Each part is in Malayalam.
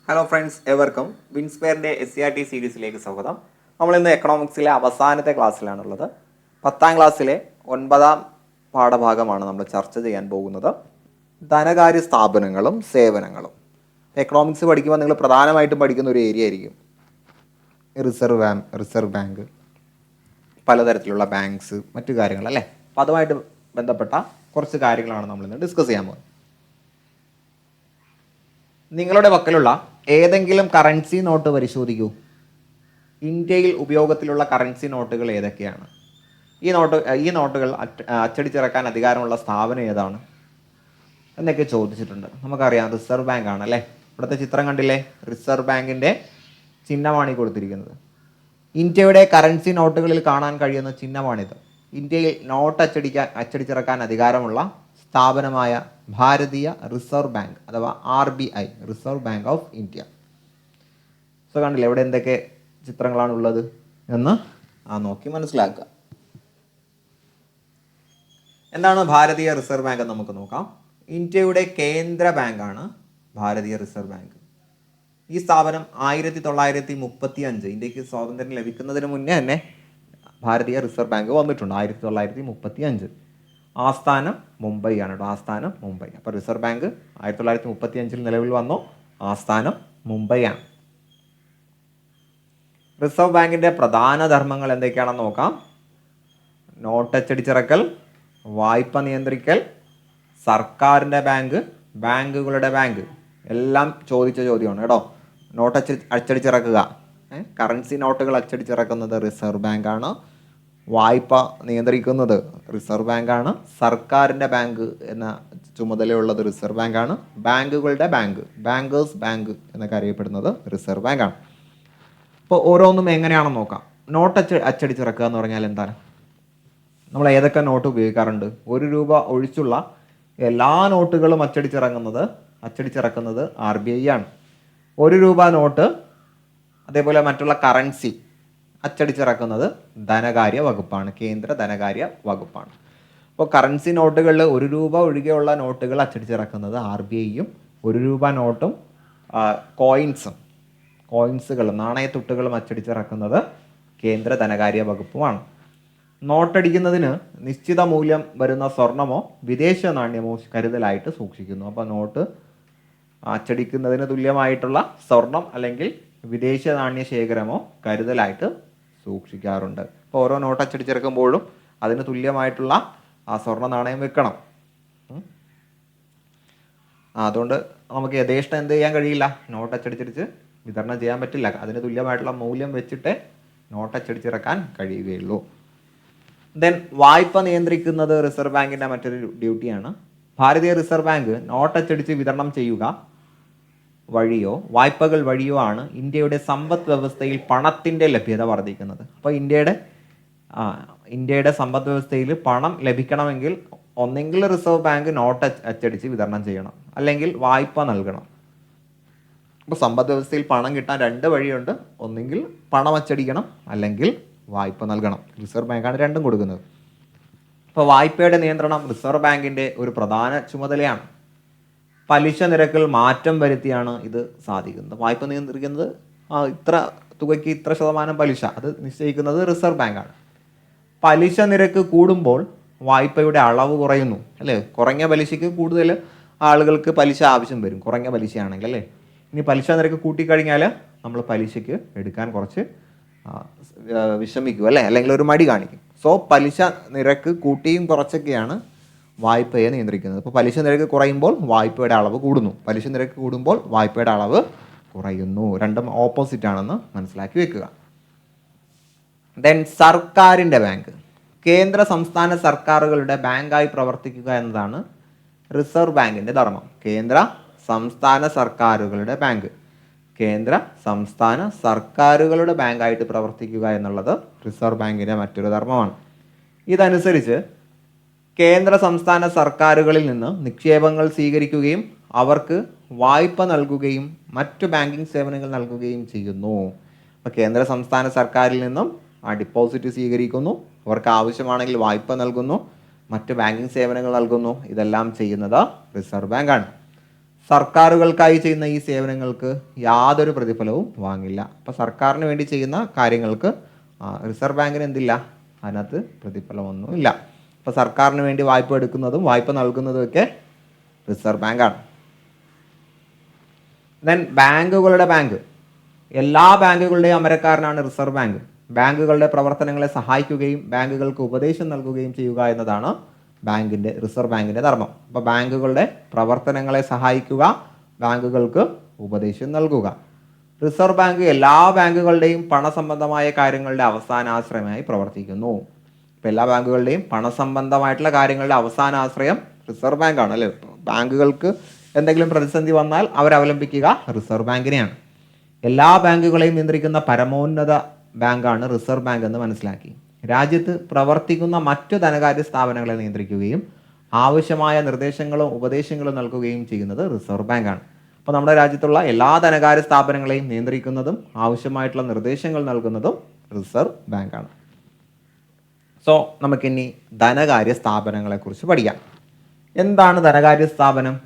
ഹലോ ഫ്രണ്ട്സ്, എവർക്കും വിൻസ്പെയറിൻ്റെ SCRT സീരീസിലേക്ക് സ്വാഗതം. നമ്മളിന്ന് എക്കണോമിക്സിലെ അവസാനത്തെ ക്ലാസ്സിലാണുള്ളത്. 10ാം ക്ലാസ്സിലെ 9ാം പാഠഭാഗമാണ് നമ്മൾ ചർച്ച ചെയ്യാൻ പോകുന്നത്. ധനകാര്യ സ്ഥാപനങ്ങളും സേവനങ്ങളും. എക്കണോമിക്സ് പഠിക്കുമ്പോൾ നിങ്ങൾ പ്രധാനമായിട്ടും പഠിക്കുന്ന ഒരു ഏരിയ ആയിരിക്കും റിസർവ് ബാങ്ക്, പലതരത്തിലുള്ള ബാങ്ക്സ്, മറ്റു കാര്യങ്ങൾ അല്ലേ. അപ്പോൾ അതുമായിട്ട് ബന്ധപ്പെട്ട കുറച്ച് കാര്യങ്ങളാണ് നമ്മളിന്ന് ഡിസ്കസ് ചെയ്യാൻ പോകുന്നത്. നിങ്ങളുടെ പക്കലുള്ള ഏതെങ്കിലും കറൻസി നോട്ട് പരിശോധിക്കൂ. ഇന്ത്യയിൽ ഉപയോഗത്തിലുള്ള കറൻസി നോട്ടുകൾ ഏതൊക്കെയാണ്? ഈ നോട്ടുകൾ അച്ചടിച്ചിറക്കാൻ അധികാരമുള്ള സ്ഥാപനം ഏതാണ് എന്നൊക്കെ ചോദിച്ചിട്ടുണ്ട്. നമുക്കറിയാം, റിസർവ് ബാങ്ക് ആണല്ലേ. ഇവിടുത്തെ ചിത്രം കണ്ടില്ലേ? റിസർവ് ബാങ്കിൻ്റെ ചിഹ്നമാണ് ഈ കൊടുത്തിരിക്കുന്നത്. ഇന്ത്യയുടെ കറൻസി നോട്ടുകളിൽ കാണാൻ കഴിയുന്ന ചിഹ്നമാണിത്. ഇന്ത്യയിൽ നോട്ട് അച്ചടിച്ചിറക്കാൻ അധികാരമുള്ള സ്ഥാപനമായ ഭാരതീയ റിസർവ് ബാങ്ക് അഥവാ RBI, reserve bank of India. So കണ്ടില്ലേ ഇവിടെ എന്തൊക്കെ ചിത്രങ്ങളാണ് ഉള്ളത് എന്ന് നോക്കി മനസ്സിലാക്കുക. എന്താണ് ഭാരതീയ റിസർവ് ബാങ്ക് എന്ന് നമുക്ക് നോക്കാം. ഇന്ത്യയുടെ കേന്ദ്ര ബാങ്കാണ് ഭാരതീയ റിസർവ് ബാങ്ക്. ഈ സ്ഥാപനം 1935, ഇന്ത്യക്ക് സ്വാതന്ത്ര്യം ലഭിക്കുന്നതിന് മുന്നേ തന്നെ ഭാരതീയ റിസർവ് ബാങ്ക് വന്നിട്ടുണ്ട്. 1935. ആസ്ഥാനം മുംബൈ ആണ് കേട്ടോ. ആസ്ഥാനം മുംബൈ. അപ്പോൾ റിസർവ് ബാങ്ക് 1935 നിലവിൽ വന്നു. ആസ്ഥാനം മുംബൈ ആണ്. റിസർവ് ബാങ്കിൻ്റെ പ്രധാന ധർമ്മങ്ങൾ എന്തൊക്കെയാണെന്ന് നോക്കാം. നോട്ട് അച്ചടിച്ചിറക്കൽ, വായ്പ നിയന്ത്രിക്കൽ, സർക്കാരിൻ്റെ ബാങ്ക്, ബാങ്കുകളുടെ ബാങ്ക്. എല്ലാം ചോദിച്ച ചോദ്യമാണ് കേട്ടോ. നോട്ട് അച്ചടിച്ചിറക്കുക, കറൻസി നോട്ടുകൾ അച്ചടിച്ചിറക്കുന്നത് റിസർവ് ബാങ്കാണ്. വായ്പ നിയന്ത്രിക്കുന്നത് റിസർവ് ബാങ്കാണ്. സർക്കാരിൻ്റെ ബാങ്ക് എന്ന ചുമതലയുള്ളത് റിസർവ് ബാങ്കാണ്. ബാങ്കുകളുടെ ബാങ്ക്, ബാങ്കേഴ്സ് ബാങ്ക് എന്നൊക്കെ അറിയപ്പെടുന്നത് റിസർവ് ബാങ്കാണ്. അപ്പോൾ ഓരോന്നും എങ്ങനെയാണെന്ന് നോക്കാം. നോട്ട് അച്ചടിച്ചിറക്കുക എന്ന് പറഞ്ഞാൽ എന്താണ്? നമ്മൾ ഏതൊക്കെ നോട്ട് ഉപയോഗിക്കാറുണ്ട്? 1 രൂപ ഒഴിച്ചുള്ള എല്ലാ നോട്ടുകളും അച്ചടിച്ചിറക്കുന്നത് RBI ആണ്. 1 രൂപ നോട്ട്, അതേപോലെ മറ്റുള്ള കറൻസി അച്ചടിച്ചിറക്കുന്നത് ധനകാര്യ വകുപ്പാണ്, കേന്ദ്ര ധനകാര്യ വകുപ്പാണ്. അപ്പോൾ കറൻസി നോട്ടുകളിൽ 1 രൂപ ഒഴികെയുള്ള നോട്ടുകൾ അച്ചടിച്ചിറക്കുന്നത് RBIയും, 1 രൂപ നോട്ടും കോയിൻസുകളും നാണയത്തുട്ടുകളും അച്ചടിച്ചിറക്കുന്നത് കേന്ദ്ര ധനകാര്യ വകുപ്പുമാണ്. നോട്ടടിക്കുന്നതിന് നിശ്ചിത മൂല്യം വരുന്ന സ്വർണമോ വിദേശ നാണ്യമോ കരുതലായിട്ട് സൂക്ഷിക്കുന്നു. അപ്പോൾ നോട്ട് അച്ചടിക്കുന്നതിന് തുല്യമായിട്ടുള്ള സ്വർണം അല്ലെങ്കിൽ വിദേശ നാണ്യ ശേഖരമോ കരുതലായിട്ട് സൂക്ഷിക്കാറുണ്ട്. അപ്പോൾ ഓരോ നോട്ട് അച്ചടിച്ചിറക്കുമ്പോഴും അതിന് തുല്യമായിട്ടുള്ള സ്വർണ്ണ നാണയം വെക്കണം. അതുകൊണ്ട് നമുക്ക് യഥേഷ്ടം എന്ത് ചെയ്യാൻ കഴിയില്ല, നോട്ട് അച്ചടിച്ചിരിച്ച് വിതരണം ചെയ്യാൻ പറ്റില്ല. അതിന് തുല്യമായിട്ടുള്ള മൂല്യം വെച്ചിട്ട് നോട്ട് അച്ചടിച്ചിറക്കാൻ കഴിയുകയുള്ളൂ. ദെൻ വായ്പ നിയന്ത്രിക്കുന്നത് റിസർവ് ബാങ്കിൻ്റെ മറ്റൊരു ഡ്യൂട്ടിയാണ്. ഭാരതീയ റിസർവ് ബാങ്ക് നോട്ട് അച്ചടിച്ച് വിതരണം ചെയ്യുക വഴിയോ വായ്പകൾ വഴിയോ ആണ് ഇന്ത്യയുടെ സമ്പദ് വ്യവസ്ഥയിൽ പണത്തിൻ്റെ ലഭ്യത വർദ്ധിക്കുന്നത്. അപ്പോൾ ഇന്ത്യയുടെ സമ്പദ് വ്യവസ്ഥയിൽ പണം ലഭിക്കണമെങ്കിൽ ഒന്നെങ്കിൽ റിസർവ് ബാങ്ക് നോട്ട് അച്ചടിച്ച് വിതരണം ചെയ്യണം, അല്ലെങ്കിൽ വായ്പ നൽകണം. അപ്പോൾ സമ്പദ് വ്യവസ്ഥയിൽ പണം കിട്ടാൻ 2 വഴിയുണ്ട്. ഒന്നെങ്കിൽ പണം അച്ചടിക്കണം, അല്ലെങ്കിൽ വായ്പ നൽകണം. റിസർവ് ബാങ്കാണ് രണ്ടും കൊടുക്കുന്നത്. അപ്പോൾ വായ്പയുടെ നിയന്ത്രണം റിസർവ് ബാങ്കിൻ്റെ ഒരു പ്രധാന ചുമതലയാണ്. പലിശ നിരക്കിൽ മാറ്റം വരുത്തിയാണ് ഇത് സാധിക്കുന്നത്. വായ്പ നിയന്ത്രിക്കുന്നത് ഇത്ര തുകയ്ക്ക് ഇത്ര ശതമാനം പലിശ, അത് നിശ്ചയിക്കുന്നത് റിസർവ് ബാങ്കാണ്. പലിശ നിരക്ക് കൂടുമ്പോൾ വായ്പയുടെ അളവ് കുറയുന്നു അല്ലേ. കുറഞ്ഞ പലിശയ്ക്ക് കൂടുതൽ ആളുകൾക്ക് പലിശ ആവശ്യം വരും, കുറഞ്ഞ പലിശയാണെങ്കിൽ അല്ലേ. ഇനി പലിശ നിരക്ക് കൂട്ടിക്കഴിഞ്ഞാൽ നമ്മൾ പലിശയ്ക്ക് എടുക്കാൻ കുറച്ച് വിഷമിക്കും അല്ലേ, അല്ലെങ്കിൽ ഒരു മടി കാണിക്കും. സോ പലിശ നിരക്ക് കൂട്ടിയും കുറച്ചൊക്കെയാണ് വായ്പയെ നിയന്ത്രിക്കുന്നത്. അപ്പോൾ പലിശ നിരക്ക് കുറയുമ്പോൾ വായ്പയുടെ അളവ് കൂടുന്നു, പലിശ നിരക്ക് കൂടുമ്പോൾ വായ്പയുടെ അളവ് കുറയുന്നു. രണ്ടും ഓപ്പോസിറ്റ് ആണെന്ന് മനസ്സിലാക്കി വെക്കുക. ദെൻ സർക്കാരിൻ്റെ ബാങ്ക്. കേന്ദ്ര സംസ്ഥാന സർക്കാരുകളുടെ ബാങ്കായി പ്രവർത്തിക്കുക എന്നതാണ് റിസർവ് ബാങ്കിൻ്റെ ധർമ്മം. കേന്ദ്ര സംസ്ഥാന സർക്കാരുകളുടെ ബാങ്ക്, കേന്ദ്ര സംസ്ഥാന സർക്കാരുകളുടെ ബാങ്കായിട്ട് പ്രവർത്തിക്കുക എന്നുള്ളത് റിസർവ് ബാങ്കിൻ്റെ മറ്റൊരു ധർമ്മമാണ്. ഇതനുസരിച്ച് കേന്ദ്ര സംസ്ഥാന സർക്കാരുകളിൽ നിന്ന് നിക്ഷേപങ്ങൾ സ്വീകരിക്കുകയും അവർക്ക് വായ്പ നൽകുകയും മറ്റു ബാങ്കിങ് സേവനങ്ങൾ നൽകുകയും ചെയ്യുന്നു. അപ്പോൾ കേന്ദ്ര സംസ്ഥാന സർക്കാരിൽ നിന്നും ഡിപ്പോസിറ്റ് സ്വീകരിക്കുന്നു, അവർക്ക് ആവശ്യമാണെങ്കിൽ വായ്പ നൽകുന്നു, മറ്റ് ബാങ്കിങ് സേവനങ്ങൾ നൽകുന്നു. ഇതെല്ലാം ചെയ്യുന്നത് റിസർവ് ബാങ്കാണ്. സർക്കാരുകൾക്കായി ചെയ്യുന്ന ഈ സേവനങ്ങൾക്ക് യാതൊരു പ്രതിഫലവും വാങ്ങില്ല. അപ്പോൾ സർക്കാരിന് വേണ്ടി ചെയ്യുന്ന കാര്യങ്ങൾക്ക് റിസർവ് ബാങ്കിന് എന്തില്ല, അതിനകത്ത് പ്രതിഫലമൊന്നുമില്ല. അപ്പോൾ സർക്കാരിന് വേണ്ടി വായ്പ എടുക്കുന്നതും വായ്പ നൽകുന്നതും ഒക്കെ റിസർവ് ബാങ്കാണ്. ദെൻ ബാങ്കുകളുടെ ബാങ്ക്, എല്ലാ ബാങ്കുകളുടെയും അമരക്കാരനാണ് റിസർവ് ബാങ്ക്. ബാങ്കുകളുടെ പ്രവർത്തനങ്ങളെ സഹായിക്കുകയും ബാങ്കുകൾക്ക് ഉപദേശം നൽകുകയും ചെയ്യുക എന്നതാണ് റിസർവ് ബാങ്കിൻ്റെ ധർമ്മം. അപ്പോൾ ബാങ്കുകളുടെ പ്രവർത്തനങ്ങളെ സഹായിക്കുക, ബാങ്കുകൾക്ക് ഉപദേശം നൽകുക. റിസർവ് ബാങ്ക് എല്ലാ ബാങ്കുകളുടെയും പണസംബന്ധമായ കാര്യങ്ങളുടെ അവസാനാശ്രയമായി പ്രവർത്തിക്കുന്നു. ഇപ്പോൾ എല്ലാ ബാങ്കുകളുടെയും പണസംബന്ധമായിട്ടുള്ള കാര്യങ്ങളുടെ അവസാനാശ്രയം റിസർവ് ബാങ്കാണ് അല്ലേ. ബാങ്കുകൾക്ക് എന്തെങ്കിലും പ്രതിസന്ധി വന്നാൽ അവലംബിക്കുക റിസർവ് ബാങ്കിനെയാണ്. എല്ലാ ബാങ്കുകളെയും നിയന്ത്രിക്കുന്ന പരമോന്നത ബാങ്കാണ് റിസർവ് ബാങ്ക് എന്ന് മനസ്സിലാക്കി. രാജ്യത്ത് പ്രവർത്തിക്കുന്ന മറ്റു ധനകാര്യ സ്ഥാപനങ്ങളെ നിയന്ത്രിക്കുകയും ആവശ്യമായ നിർദ്ദേശങ്ങളും ഉപദേശങ്ങളും നൽകുകയും ചെയ്യുന്നത് റിസർവ് ബാങ്കാണ്. അപ്പോൾ നമ്മുടെ രാജ്യത്തുള്ള എല്ലാ ധനകാര്യ സ്ഥാപനങ്ങളെയും നിയന്ത്രിക്കുന്നതും ആവശ്യമായിട്ടുള്ള നിർദ്ദേശങ്ങൾ നൽകുന്നതും റിസർവ് ബാങ്കാണ്. സോ നമുക്കിനി ധനകാര്യ സ്ഥാപനങ്ങളെക്കുറിച്ച് പഠിക്കാം. എന്താണ് ധനകാര്യ സ്ഥാപനം?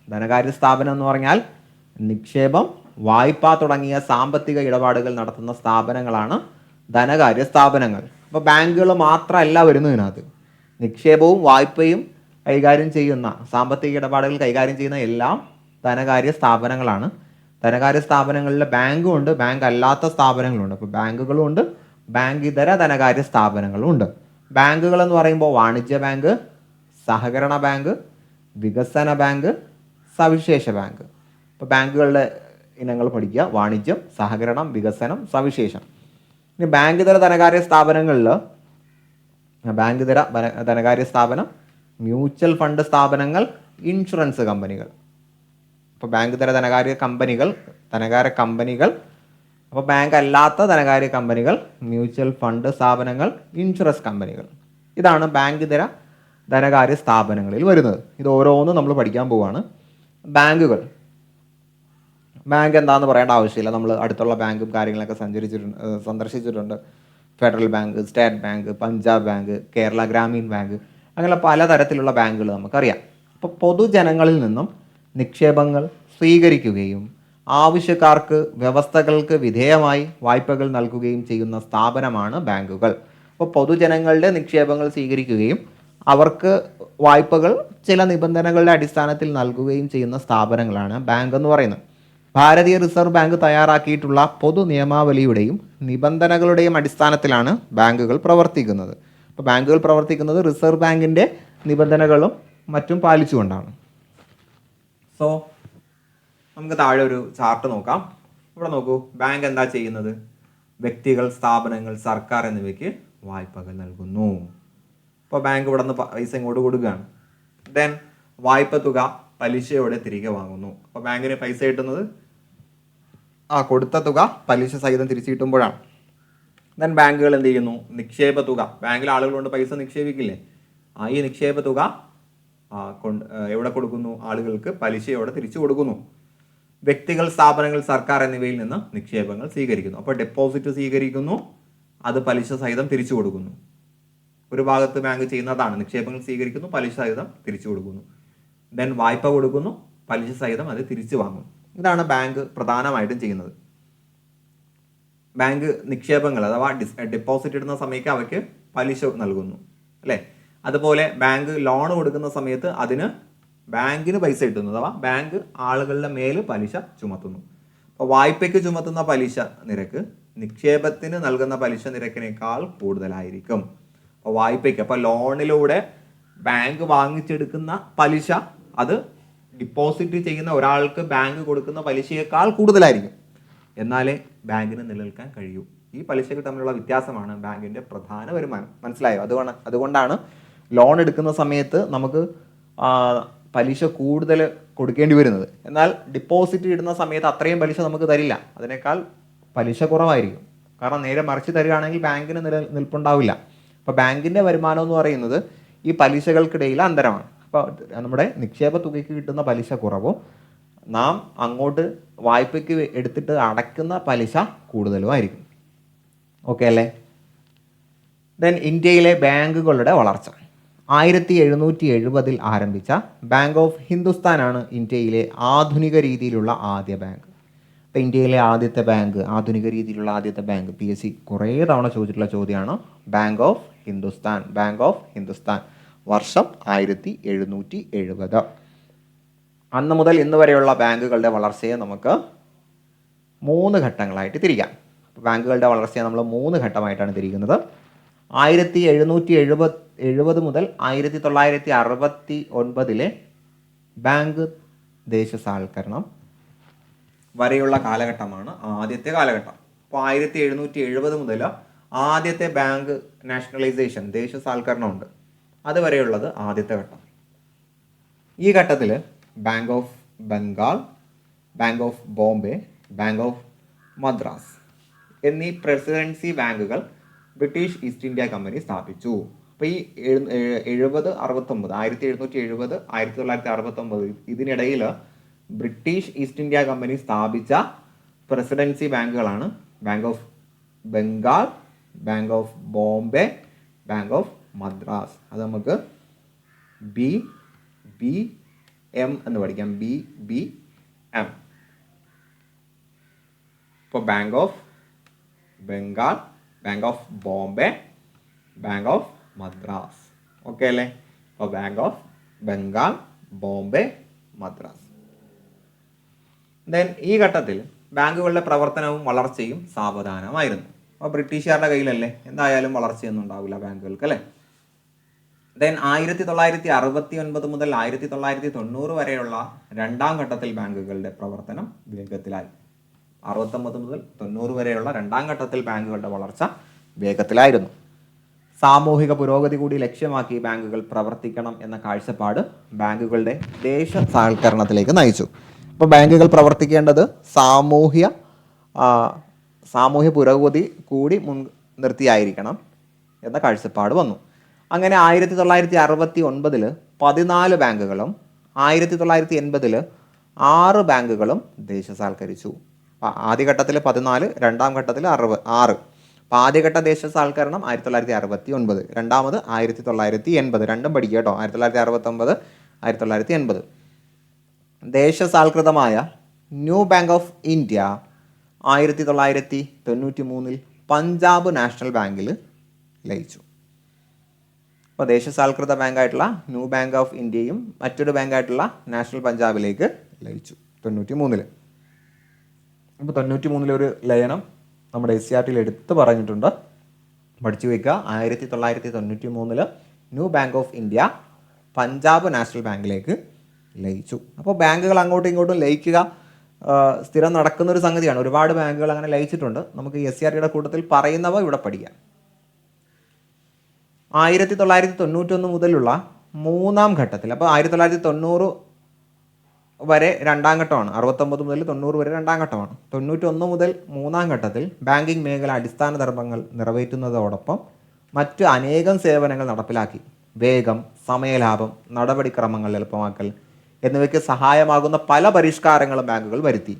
ധനകാര്യ സ്ഥാപനം എന്ന് പറഞ്ഞാൽ നിക്ഷേപം, വായ്പ തുടങ്ങിയ സാമ്പത്തിക ഇടപാടുകൾ നടത്തുന്ന സ്ഥാപനങ്ങളാണ് ധനകാര്യ സ്ഥാപനങ്ങൾ. അപ്പോൾ ബാങ്കുകൾ മാത്രമല്ല വരുന്നതിനകത്ത്, നിക്ഷേപവും വായ്പയും കൈകാര്യം ചെയ്യുന്ന, സാമ്പത്തിക ഇടപാടുകൾ കൈകാര്യം ചെയ്യുന്ന എല്ലാം ധനകാര്യ സ്ഥാപനങ്ങളാണ്. ധനകാര്യ സ്ഥാപനങ്ങളിൽ ബാങ്കും ഉണ്ട്, ബാങ്ക് അല്ലാത്ത സ്ഥാപനങ്ങളുണ്ട്. അപ്പോൾ ബാങ്കുകളും ഉണ്ട്, ബാങ്ക് ഇതര ധനകാര്യ സ്ഥാപനങ്ങളും ഉണ്ട്. ബാങ്കുകൾ എന്ന് പറയുമ്പോൾ വാണിജ്യ ബാങ്ക്, സഹകരണ ബാങ്ക്, വികസന ബാങ്ക്, സവിശേഷ ബാങ്ക്. ഇപ്പോൾ ബാങ്കുകളുടെ ഇനങ്ങൾ പഠിക്കുക: വാണിജ്യം, സഹകരണം, വികസനം, സവിശേഷം. ഇനി ബാങ്കിതര ധനകാര്യ സ്ഥാപനങ്ങളിൽ ബാങ്കിതര ധനകാര്യ സ്ഥാപനം, മ്യൂച്വൽ ഫണ്ട് സ്ഥാപനങ്ങൾ, ഇൻഷുറൻസ് കമ്പനികൾ. അപ്പോൾ ബാങ്കിതര ധനകാര്യ കമ്പനികൾ, അപ്പോൾ ബാങ്ക് അല്ലാത്ത ധനകാര്യ കമ്പനികൾ, മ്യൂച്വൽ ഫണ്ട് സ്ഥാപനങ്ങൾ, ഇൻഷുറൻസ് കമ്പനികൾ. ഇതാണ് ബാങ്കിതര ധനകാര്യ സ്ഥാപനങ്ങളിൽ വരുന്നത്. ഇത് ഓരോന്നും നമ്മൾ പഠിക്കാൻ പോവുകയാണ്. ബാങ്ക് എന്താണെന്ന് പറയേണ്ട ആവശ്യമില്ല, നമ്മൾ അടുത്തുള്ള ബാങ്കും കാര്യങ്ങളൊക്കെ സന്ദർശിച്ചിട്ടുണ്ട്. Federal bank, state bank, Punjab bank, Kerala Gramin bank, അങ്ങനെ പലതരത്തിലുള്ള ബാങ്കുകൾ നമുക്കറിയാം. അപ്പോൾ പൊതുജനങ്ങളിൽ നിന്നും നിക്ഷേപങ്ങൾ സ്വീകരിക്കുകയും ആവശ്യക്കാർക്ക് വ്യവസ്ഥകൾക്ക് വിധേയമായി വായ്പകൾ നൽകുകയും ചെയ്യുന്ന സ്ഥാപനമാണ് ബാങ്കുകൾ. അപ്പോൾ പൊതുജനങ്ങളുടെ നിക്ഷേപങ്ങൾ സ്വീകരിക്കുകയും അവർക്ക് വായ്പകൾ ചില നിബന്ധനകളുടെ അടിസ്ഥാനത്തിൽ നൽകുകയും ചെയ്യുന്ന സ്ഥാപനങ്ങളാണ് ബാങ്ക് എന്ന് പറയുന്നത്. ഭാരതീയ റിസർവ് ബാങ്ക് തയ്യാറാക്കിയിട്ടുള്ള പൊതു നിയമാവലിയുടെയും നിബന്ധനകളുടെയും അടിസ്ഥാനത്തിലാണ് ബാങ്കുകൾ പ്രവർത്തിക്കുന്നത്. അപ്പോൾ ബാങ്കുകൾ പ്രവർത്തിക്കുന്നത് റിസർവ് ബാങ്കിൻ്റെ നിബന്ധനകളും മറ്റും പാലിച്ചുകൊണ്ടാണ്. സോ നമുക്ക് താഴെ ഒരു ചാർട്ട് നോക്കാം. ഇവിടെ നോക്കൂ, ബാങ്ക് എന്താ ചെയ്യുന്നത്? വ്യക്തികൾ, സ്ഥാപനങ്ങൾ, സർക്കാർ എന്നിവയ്ക്ക് വായ്പകൾ നൽകുന്നു. അപ്പോൾ ബാങ്ക് ഇവിടെ നിന്ന് പൈസ ഇങ്ങോട്ട് കൊടുക്കുകയാണ്. ദെൻ വായ്പ തുക പലിശയോടെ തിരികെ വാങ്ങുന്നു. അപ്പോൾ ബാങ്കിന് പൈസ കിട്ടുന്നത് കൊടുത്ത തുക പലിശ സഹിതം തിരിച്ചു കിട്ടുമ്പോഴാണ്. ദെൻ ബാങ്കുകൾ എന്ത് ചെയ്യുന്നു? നിക്ഷേപ തുക, ബാങ്കിൽ ആളുകൾ കൊണ്ട് പൈസ നിക്ഷേപിക്കില്ലേ, ഈ നിക്ഷേപ തുക എവിടെ കൊടുക്കുന്നു? ആളുകൾക്ക് പലിശയോടെ തിരിച്ചു കൊടുക്കുന്നു. വ്യക്തികൾ, സ്ഥാപനങ്ങൾ, സർക്കാർ എന്നിവയിൽ നിന്ന് നിക്ഷേപങ്ങൾ സ്വീകരിക്കുന്നു. അപ്പോൾ ഡെപ്പോസിറ്റ് സ്വീകരിക്കുന്നു, അത് പലിശ സഹിതം തിരിച്ചു കൊടുക്കുന്നു. ഒരു ഭാഗത്ത് ബാങ്ക് ചെയ്യുന്നതാണ്, നിക്ഷേപങ്ങൾ സ്വീകരിക്കുന്നു, പലിശ സഹിതം തിരിച്ചു കൊടുക്കുന്നു. ദെൻ വായ്പ കൊടുക്കുന്നു, പലിശ സഹിതം അത് തിരിച്ചു വാങ്ങും. ഇതാണ് ബാങ്ക് പ്രധാനമായിട്ടും ചെയ്യുന്നത്. ബാങ്ക് നിക്ഷേപങ്ങൾ അഥവാ ഡെപ്പോസിറ്റ് ഇടുന്ന സമയത്ത് അവയ്ക്ക് പലിശ നൽകുന്നു അല്ലേ. അതുപോലെ ബാങ്ക് ലോൺ കൊടുക്കുന്ന സമയത്ത് അതിന് ബാങ്കിന് പൈസ കിട്ടുന്നു, അഥവാ ബാങ്ക് ആളുകളുടെ മേൽ പലിശ ചുമത്തുന്നു. അപ്പോൾ വായ്പയ്ക്ക് ചുമത്തുന്ന പലിശ നിരക്ക് നിക്ഷേപത്തിന് നൽകുന്ന പലിശ നിരക്കിനേക്കാൾ കൂടുതലായിരിക്കും. അപ്പോൾ വായ്പയ്ക്ക്, അപ്പോൾ ലോണിലൂടെ ബാങ്ക് വാങ്ങിച്ചെടുക്കുന്ന പലിശ അത് ഡിപ്പോസിറ്റ് ചെയ്യുന്ന ഒരാൾക്ക് ബാങ്ക് കൊടുക്കുന്ന പലിശയേക്കാൾ കൂടുതലായിരിക്കും. എന്നാലേ ബാങ്കിന് നിലനിൽക്കാൻ കഴിയൂ. ഈ പലിശകൾ തമ്മിലുള്ള വ്യത്യാസമാണ് ബാങ്കിൻ്റെ പ്രധാന വരുമാനം. മനസ്സിലായോ? അതുകൊണ്ടാണ് ലോൺ എടുക്കുന്ന സമയത്ത് നമുക്ക് പലിശ കൂടുതൽ കൊടുക്കേണ്ടി വരുന്നത്. എന്നാൽ ഡിപ്പോസിറ്റ് ഇടുന്ന സമയത്ത് അത്രയും പലിശ നമുക്ക് തരില്ല, അതിനേക്കാൾ പലിശ കുറവായിരിക്കും. കാരണം നേരെ മറിച്ച് തരികയാണെങ്കിൽ ബാങ്കിന് നിൽപ്പുണ്ടാവില്ല. അപ്പോൾ ബാങ്കിൻ്റെ വരുമാനം എന്ന് പറയുന്നത് ഈ പലിശകൾക്കിടയിൽ അന്തരമാണ്. അപ്പോൾ നമ്മുടെ നിക്ഷേപ തുകയ്ക്ക് കിട്ടുന്ന പലിശ കുറവും നാം അങ്ങോട്ട് വായ്പയ്ക്ക് എടുത്തിട്ട് അടയ്ക്കുന്ന പലിശ കൂടുതലുമായിരിക്കും. ഓക്കെ അല്ലേ? ദെൻ ഇന്ത്യയിലെ ബാങ്കുകളുടെ വളർച്ച. 1770 ആരംഭിച്ച ബാങ്ക് ഓഫ് ഹിന്ദുസ്ഥാനാണ് ഇന്ത്യയിലെ ആധുനിക രീതിയിലുള്ള ആദ്യ ബാങ്ക്. അപ്പോൾ ഇന്ത്യയിലെ ആദ്യത്തെ ബാങ്ക്, ആധുനിക രീതിയിലുള്ള ആദ്യത്തെ ബാങ്ക്, PSC കുറേ തവണ ചോദിച്ചിട്ടുള്ള ചോദ്യമാണ്. Bank of Hindustan, bank of Hindustan. വർഷം 1770. അന്ന് മുതൽ ഇന്ന് വരെയുള്ള ബാങ്കുകളുടെ വളർച്ചയെ നമുക്ക് 3 ഘട്ടങ്ങളായിട്ട് തിരിക്കാം. ബാങ്കുകളുടെ വളർച്ചയെ നമ്മൾ 3 ഘട്ടമായിട്ടാണ് തിരിക്കുന്നത്. 1770 മുതൽ 1969 ബാങ്ക് ദേശസാൽക്കരണം വരെയുള്ള കാലഘട്ടമാണ് ആദ്യത്തെ കാലഘട്ടം. അപ്പോൾ 1770 മുതൽ ആദ്യത്തെ ബാങ്ക് നാഷണലൈസേഷൻ, ദേശസാൽക്കരണം ഉണ്ട്, അതുവരെയുള്ളത് ആദ്യത്തെ ഘട്ടം. ഈ ഘട്ടത്തിൽ bank of Bengal, bank of Bombay, bank of Madras എന്നീ പ്രസിഡൻസി ബാങ്കുകൾ ബ്രിട്ടീഷ് ഈസ്റ്റ് ഇന്ത്യ കമ്പനി സ്ഥാപിച്ചു. അപ്പോൾ ഈ 1770, 1969 ഇതിനിടയിൽ ബ്രിട്ടീഷ് ഈസ്റ്റ് ഇന്ത്യ കമ്പനി സ്ഥാപിച്ച പ്രസിഡൻസി ബാങ്കുകളാണ് bank of Bengal, bank of Bombay, bank of Madras. അത് നമുക്ക് BBM എന്ന് പഠിക്കാം. BBM. ഇപ്പോൾ bank of Bengal, bank of Bombay, bank of Madras. Okay അല്ലേ? അപ്പോൾ bank of Bengal, Bombay, Madras. Then ഈ ഘട്ടത്തിൽ ബാങ്കുകളുടെ പ്രവർത്തനവും വളർച്ചയും സാവധാനമായിരുന്നു. അപ്പോൾ ബ്രിട്ടീഷുകാരുടെ കയ്യിലല്ലേ, എന്തായാലും വളർച്ചയൊന്നും ഉണ്ടാവില്ല ബാങ്കുകൾക്ക്, അല്ലേ? ദെൻ 1969 മുതൽ 1990 വരെയുള്ള രണ്ടാം ഘട്ടത്തിൽ ബാങ്കുകളുടെ പ്രവർത്തനം വേഗത്തിലായി. 69 മുതൽ 90 വരെയുള്ള രണ്ടാം ഘട്ടത്തിൽ ബാങ്കുകളുടെ വളർച്ച വേഗത്തിലായിരുന്നു. സാമൂഹിക പുരോഗതി കൂടി ലക്ഷ്യമാക്കി ബാങ്കുകൾ പ്രവർത്തിക്കണം എന്ന കാഴ്ചപ്പാട് ബാങ്കുകളുടെ ദേശസാൽക്കരണത്തിലേക്ക് നയിച്ചു. അപ്പോൾ ബാങ്കുകൾ പ്രവർത്തിക്കേണ്ടത് സാമൂഹ്യ പുരോഗതി കൂടി മുൻനിർത്തിയായിരിക്കണം എന്ന കാഴ്ചപ്പാട് വന്നു. അങ്ങനെ 1969 14 ബാങ്കുകളും 1980 6 ബാങ്കുകളും ദേശസാൽക്കരിച്ചു. ആദ്യഘട്ടത്തിൽ 14, രണ്ടാം ഘട്ടത്തിൽ 6. അപ്പോൾ ആദ്യഘട്ട ദേശസാൽക്കരണം 1969, രണ്ടാമത് 1980. രണ്ടും പഠിക്കുക കേട്ടോ, 1969, 1980. ദേശസാൽകൃതമായ new bank of India 1993 Punjab national ബാങ്കിൽ ലയിച്ചു. അപ്പോൾ ദേശസാൽകൃത ബാങ്കായിട്ടുള്ള ന്യൂ ബാങ്ക് ഓഫ് ഇന്ത്യയും മറ്റൊരു ബാങ്കായിട്ടുള്ള നാഷണൽ പഞ്ചാബിലേക്ക് ലയിച്ചു 93. അപ്പോൾ 93 ഒരു ലയനം നമ്മുടെ SCRTയിൽ എടുത്ത് പറഞ്ഞിട്ടുണ്ട്, പഠിച്ചു വയ്ക്കുക. 1993 new bank of India Punjab national ബാങ്കിലേക്ക് ലയിച്ചു. അപ്പോൾ ബാങ്കുകൾ അങ്ങോട്ടും ഇങ്ങോട്ടും ലയിക്കുക സ്ഥിരം നടക്കുന്നൊരു സംഗതിയാണ്. ഒരുപാട് ബാങ്കുകൾ അങ്ങനെ ലയിച്ചിട്ടുണ്ട്. നമുക്ക് SCRTയുടെ കൂട്ടത്തിൽ പറയുന്നവ ഇവിടെ പഠിക്കാം. 1991 മുതലുള്ള മൂന്നാം ഘട്ടത്തിൽ, അപ്പോൾ 1990 വരെ രണ്ടാം ഘട്ടമാണ്, 69 മുതൽ 90 വരെ രണ്ടാം ഘട്ടമാണ്. 91 മുതൽ മൂന്നാം ഘട്ടത്തിൽ ബാങ്കിങ് മേഖല അടിസ്ഥാന ധർമ്മങ്ങൾ നിറവേറ്റുന്നതോടൊപ്പം മറ്റ് അനേകം സേവനങ്ങൾ നടപ്പിലാക്കി. വേഗം, സമയലാഭം, നടപടിക്രമങ്ങൾ എളുപ്പമാക്കൽ എന്നിവയ്ക്ക് സഹായമാകുന്ന പല പരിഷ്കാരങ്ങളും ബാങ്കുകൾ വരുത്തി.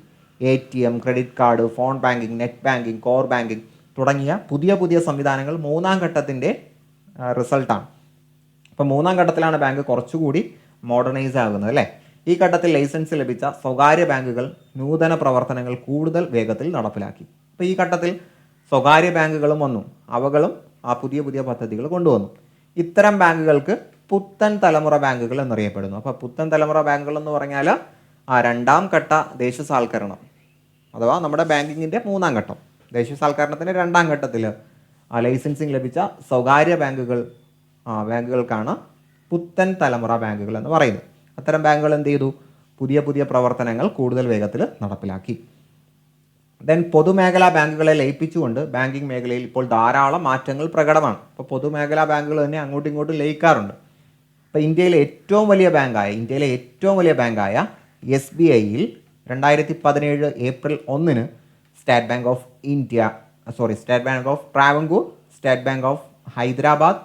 ATM, credit card, phone banking, net banking, core banking തുടങ്ങിയ പുതിയ സംവിധാനങ്ങൾ മൂന്നാം ഘട്ടത്തിൻ്റെ റിസൾട്ടാണ്. അപ്പോൾ മൂന്നാം ഘട്ടത്തിലാണ് ബാങ്ക് കുറച്ചുകൂടി മോഡേണൈസ് ആകുന്നത്, അല്ലേ? ഈ ഘട്ടത്തിൽ ലൈസൻസ് ലഭിച്ച സ്വകാര്യ ബാങ്കുകൾ നൂതന പ്രവർത്തനങ്ങൾ കൂടുതൽ വേഗത്തിൽ നടപ്പിലാക്കി. അപ്പോൾ ഈ ഘട്ടത്തിൽ സ്വകാര്യ ബാങ്കുകളും വന്നു, അവകളും ആ പുതിയ പദ്ധതികൾ കൊണ്ടുവന്നു. ഇത്തരം ബാങ്കുകൾക്ക് പുത്തൻ തലമുറ ബാങ്കുകൾ എന്നറിയപ്പെടുന്നു. അപ്പോൾ പുത്തൻ തലമുറ ബാങ്കുകൾ എന്ന് പറഞ്ഞാൽ രണ്ടാം ഘട്ട ദേശസാൽക്കരണം, അഥവാ നമ്മുടെ ബാങ്കിങ്ങിൻ്റെ മൂന്നാം ഘട്ടം. ദേശസാൽക്കരണത്തിൻ്റെ രണ്ടാം ഘട്ടത്തിൽ ലൈസൻസിങ് ലഭിച്ച സ്വകാര്യ ബാങ്കുകൾക്കാണ് പുത്തൻ തലമുറ ബാങ്കുകൾ എന്ന് പറയുന്നത്. അത്തരം ബാങ്കുകൾ എന്ത് ചെയ്തു? പുതിയ പ്രവർത്തനങ്ങൾ കൂടുതൽ വേഗത്തിൽ നടപ്പിലാക്കി. ദെൻ പൊതുമേഖലാ ബാങ്കുകളെ ലയിപ്പിച്ചുകൊണ്ട് ബാങ്കിങ് മേഖലയിൽ ഇപ്പോൾ ധാരാളം മാറ്റങ്ങൾ പ്രകടമാണ്. ഇപ്പോൾ പൊതുമേഖലാ ബാങ്കുകൾ തന്നെ അങ്ങോട്ടും ഇങ്ങോട്ടും ലയിക്കാറുണ്ട്. അപ്പോൾ ഇന്ത്യയിലെ ഏറ്റവും വലിയ ബാങ്കായ SBIയിൽ 2017 April 1 state bank of Travancore, state bank of Hyderabad,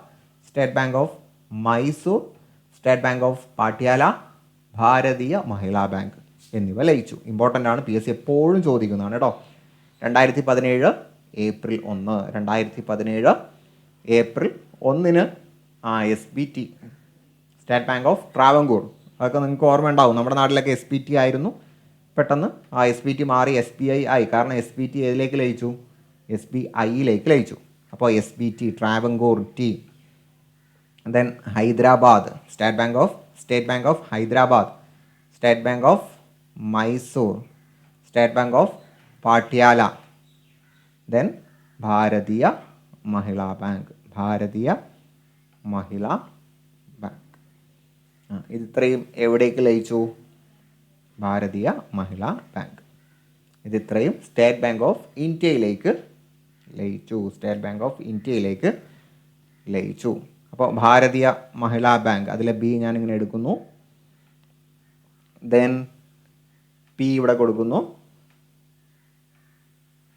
state bank of Mysore, state bank of Patiala, Bharatiya Mahila bank എന്നിവ ലയിച്ചു. ഇമ്പോർട്ടൻ്റ് ആണ്, PSC എപ്പോഴും ചോദിക്കുന്നതാണ് കേട്ടോ. 2017 April 1, 2017 April 1 state bank of Travancore. അതൊക്കെ നിങ്ങൾക്ക് ഓർമ്മ ഉണ്ടാവും. നമ്മുടെ നാട്ടിലൊക്കെ SPT ആയിരുന്നു, പെട്ടെന്ന് ആ SPT മാറി SBI ആയി. കാരണം SPT ഏതിലേക്ക് ലയിച്ചു? SBIയിലേക്ക് ലയിച്ചു. അപ്പോൾ SPT Travancore T. Then Hyderabad, state bank of Hyderabad, state bank of Mysore, state bank of Patiala. Then Bharatiya Mahila bank, Bharatiya Mahila bank. ഇത് ഇത്രയും എവിടേക്ക് ലയിച്ചു? ഭാരതീയ മഹിളാ ബാങ്ക്. ഇത് ഇത്രയും സ്റ്റേറ്റ് ബാങ്ക് ഓഫ് ഇന്ത്യയിലേക്ക് ലയിച്ചു, സ്റ്റേറ്റ് ബാങ്ക് ഓഫ് ഇന്ത്യയിലേക്ക് ലയിച്ചു. അപ്പോൾ ഭാരതീയ മഹിളാ ബാങ്ക്, അതിലെ B ഞാനിങ്ങനെ എടുക്കുന്നു. ദെൻ P ഇവിടെ കൊടുക്കുന്നു,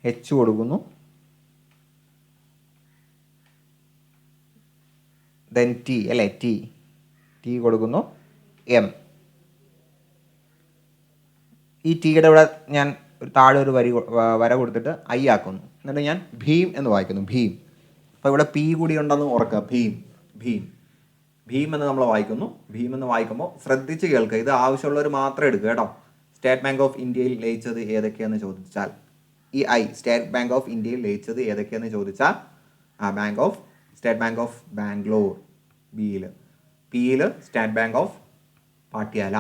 H കൊടുക്കുന്നു, ദെൻ T അല്ലേ, T കൊടുക്കുന്നു, M. ഈ Tയുടെ ഇവിടെ ഞാൻ താഴെ ഒരു വര കൊടുത്തിട്ട് I ആക്കുന്നു. എന്നിട്ട് ഞാൻ ഭീം എന്ന് വായിക്കുന്നു, ഭീം. അപ്പോൾ ഇവിടെ P കൂടി ഉണ്ടെന്ന് ഓർക്കുക, ഭീം എന്ന് നമ്മൾ വായിക്കുന്നു. ഭീം എന്ന് വായിക്കുമ്പോൾ ശ്രദ്ധിച്ച് കേൾക്കുക, ഇത് ആവശ്യമുള്ളവർ മാത്രം എടുക്കുക കേട്ടോ. സ്റ്റേറ്റ് ബാങ്ക് ഓഫ് ഇന്ത്യയിൽ ലയിച്ചത് ഏതൊക്കെയാണെന്ന് ചോദിച്ചാൽ, ഈ I സ്റ്റേറ്റ് ബാങ്ക് ഓഫ് ഇന്ത്യയിൽ ലയിച്ചത് ഏതൊക്കെയാണെന്ന് ചോദിച്ചാൽ സ്റ്റേറ്റ് ബാങ്ക് ഓഫ് ബാംഗ്ലൂർ Bയിൽ, Pയിൽ സ്റ്റേറ്റ് ബാങ്ക് ഓഫ് പാട്യാല,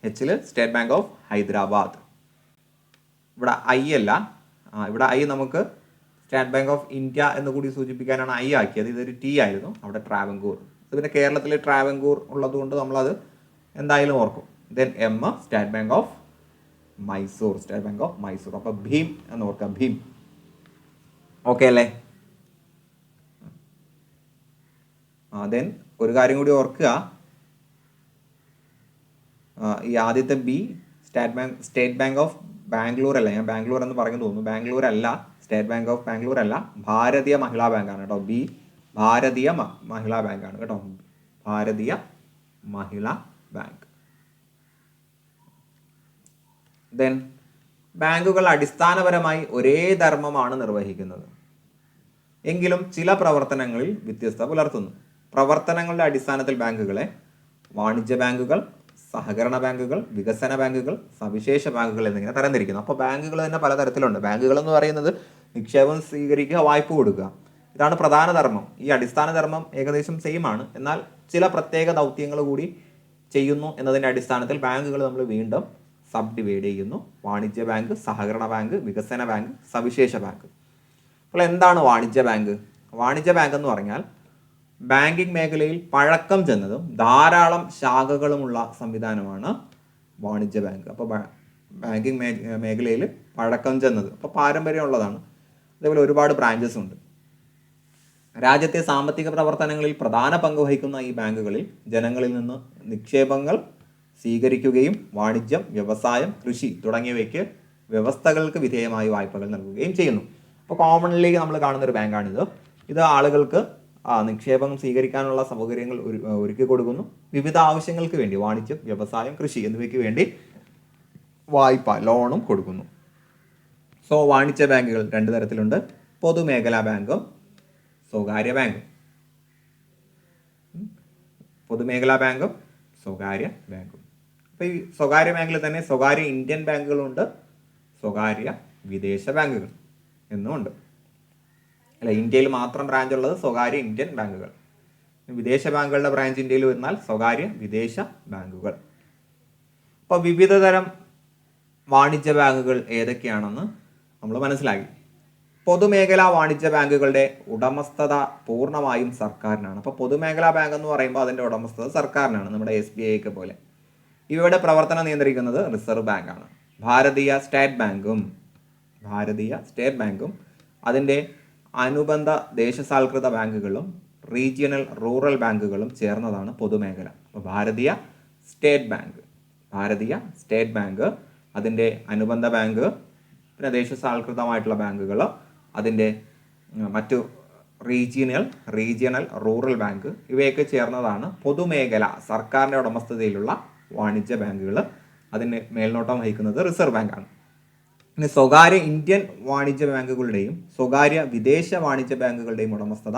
Hൽ സ്റ്റേറ്റ് ബാങ്ക് ഓഫ് ഹൈദരാബാദ്. ഇവിടെ I അല്ല, ഇവിടെ I നമുക്ക് സ്റ്റേറ്റ് ബാങ്ക് ഓഫ് ഇന്ത്യ എന്ന് കൂടി സൂചിപ്പിക്കാനാണ് I ആക്കിയത്. ഇതൊരു T ആയിരുന്നു, അവിടെ ട്രാവൻകൂർ. ഇത് പിന്നെ കേരളത്തിൽ ട്രാവൻകൂർ ഉള്ളതുകൊണ്ട് നമ്മളത് എന്തായാലും ഓർക്കും. Then M state bank of Mysore, state bank of Mysore. അപ്പോൾ ഭീം എന്ന് ഓർക്കാം, ഭീം. ഓക്കെ അല്ലേ? ദെൻ ഒരു കാര്യം കൂടി ഓർക്കുക, ഈ ആദ്യത്തെ B state bank of Bangalore അല്ല, ഞാൻ ബാംഗ്ലൂർ എന്ന് പറഞ്ഞു തോന്നുന്നു, ബാംഗ്ലൂർ അല്ല, സ്റ്റേറ്റ് ബാങ്ക് ഓഫ് ബാംഗ്ലൂർ അല്ല, ഭാരതീയ മഹിളാ ബാങ്കാണ് കേട്ടോ. B ഭാരതീയ മഹിളാ ബാങ്കാണ് കേട്ടോ, ഭാരതീയ മഹിളാ ബാങ്ക്. ദെൻ ബാങ്കുകൾ അടിസ്ഥാനപരമായി ഒരേ ധർമ്മമാണ് നിർവഹിക്കുന്നത്, എങ്കിലും ചില പ്രവർത്തനങ്ങളിൽ വ്യത്യസ്തത പുലർത്തുന്നു. പ്രവർത്തനങ്ങളുടെ അടിസ്ഥാനത്തിൽ ബാങ്കുകളെ വാണിജ്യ ബാങ്കുകൾ, സഹകരണ ബാങ്കുകൾ, വികസന ബാങ്കുകൾ, സവിശേഷ ബാങ്കുകൾ എന്നിങ്ങനെ തരംതിരിക്കുന്നു. അപ്പോൾ ബാങ്കുകൾ തന്നെ പലതരത്തിലുണ്ട്. ബാങ്കുകൾ എന്ന് പറയുന്നത് നിക്ഷേപം സ്വീകരിക്കുക, വായ്പ കൊടുക്കുക, ഇതാണ് പ്രധാന ധർമ്മം. ഈ അടിസ്ഥാന ധർമ്മം ഏകദേശം സെയിം ആണ്, എന്നാൽ ചില പ്രത്യേക ദൗത്യങ്ങൾ കൂടി ചെയ്യുന്നു എന്നതിൻ്റെ അടിസ്ഥാനത്തിൽ ബാങ്കുകൾ നമ്മൾ വീണ്ടും സബ് ഡിവൈഡ് ചെയ്യുന്നു. വാണിജ്യ ബാങ്ക്, സഹകരണ ബാങ്ക്, വികസന ബാങ്ക്, സവിശേഷ ബാങ്ക്. അപ്പോൾ എന്താണ് വാണിജ്യ ബാങ്ക്? വാണിജ്യ ബാങ്ക് എന്ന് പറഞ്ഞാൽ ബാങ്കിങ് മേഖലയിൽ പഴക്കം ചെന്നതും ധാരാളം ശാഖകളുമുള്ള സംവിധാനമാണ് വാണിജ്യ ബാങ്ക്. അപ്പോൾ ബാങ്കിങ് മേഖലയിൽ പഴക്കം ചെന്നത്, അപ്പോൾ പാരമ്പര്യമുള്ളതാണ്. അതേപോലെ ഒരുപാട് ബ്രാഞ്ചസ് ഉണ്ട്. രാജ്യത്തെ സാമ്പത്തിക പ്രവർത്തനങ്ങളിൽ പ്രധാന പങ്ക് വഹിക്കുന്ന ഈ ബാങ്കുകളിൽ ജനങ്ങളിൽ നിന്ന് നിക്ഷേപങ്ങൾ സ്വീകരിക്കുകയും വാണിജ്യം, വ്യവസായം, കൃഷി തുടങ്ങിയവയ്ക്ക് വ്യവസ്ഥകൾക്ക് വിധേയമായി വായ്പകൾ നൽകുകയും ചെയ്യുന്നു. അപ്പോൾ കോമൺലി നമ്മൾ കാണുന്ന ഒരു ബാങ്കാണിത്. ഇത് ആളുകൾക്ക് നിക്ഷേപം സ്വീകരിക്കാനുള്ള സൗകര്യങ്ങൾ ഒരുക്കി കൊടുക്കുന്നു. വിവിധ ആവശ്യങ്ങൾക്ക് വേണ്ടി വാണിജ്യം, വ്യവസായം, കൃഷി എന്നിവയ്ക്ക് വേണ്ടി വായ്പ, ലോണും കൊടുക്കുന്നു. സോ വാണിജ്യ ബാങ്കുകൾ രണ്ട് തരത്തിലുണ്ട്, പൊതുമേഖലാ ബാങ്കും സ്വകാര്യ ബാങ്കും. പൊതുമേഖലാ ബാങ്കും സ്വകാര്യ ബാങ്കും. അപ്പോൾ ഈ സ്വകാര്യ ബാങ്കിൽ തന്നെ സ്വകാര്യ ഇന്ത്യൻ ബാങ്കുകളുണ്ട്, സ്വകാര്യ വിദേശ ബാങ്കുകൾ എന്നുമുണ്ട്. അല്ല, ഇന്ത്യയിൽ മാത്രം ബ്രാഞ്ച് ഉള്ളത് സ്വകാര്യ ഇന്ത്യൻ ബാങ്കുകൾ. വിദേശ ബാങ്കുകളുടെ ബ്രാഞ്ച് ഇന്ത്യയിൽ വന്നാൽ സ്വകാര്യ വിദേശ ബാങ്കുകൾ. അപ്പോൾ വിവിധ തരം വാണിജ്യ ബാങ്കുകൾ ഏതൊക്കെയാണെന്ന് നമ്മൾ മനസ്സിലാക്കി. പൊതുമേഖലാ വാണിജ്യ ബാങ്കുകളുടെ ഉടമസ്ഥത പൂർണ്ണമായും സർക്കാരിനാണ്. അപ്പോൾ പൊതുമേഖലാ ബാങ്ക് എന്ന് പറയുമ്പോൾ അതിൻ്റെ ഉടമസ്ഥത സർക്കാരിനാണ്, നമ്മുടെ SBI ഒക്കെ പോലെ. ഇവയുടെ പ്രവർത്തനം നിയന്ത്രിക്കുന്നത് റിസർവ് ബാങ്കാണ്. ഭാരതീയ സ്റ്റേറ്റ് ബാങ്കും അതിൻ്റെ അനുബന്ധ ദേശസാൽകൃത ബാങ്കുകളും റീജിയണൽ റൂറൽ ബാങ്കുകളും ചേർന്നതാണ് പൊതുമേഖല. അപ്പോൾ ഭാരതീയ സ്റ്റേറ്റ് ബാങ്ക്, അതിൻ്റെ അനുബന്ധ ബാങ്ക്, പിന്നെ ദേശസാൽകൃതമായിട്ടുള്ള ബാങ്കുകൾ, അതിൻ്റെ മറ്റു റീജിയണൽ റൂറൽ ബാങ്ക്, ഇവയൊക്കെ ചേർന്നതാണ് പൊതുമേഖല, സർക്കാരിൻ്റെ ഉടമസ്ഥതയിലുള്ള വാണിജ്യ ബാങ്കുകൾ. അതിന് മേൽനോട്ടം വഹിക്കുന്നത് റിസർവ് ബാങ്കാണ്. പിന്നെ സ്വകാര്യ ഇന്ത്യൻ വാണിജ്യ ബാങ്കുകളുടെയും സ്വകാര്യ വിദേശ വാണിജ്യ ബാങ്കുകളുടെയും ഉടമസ്ഥത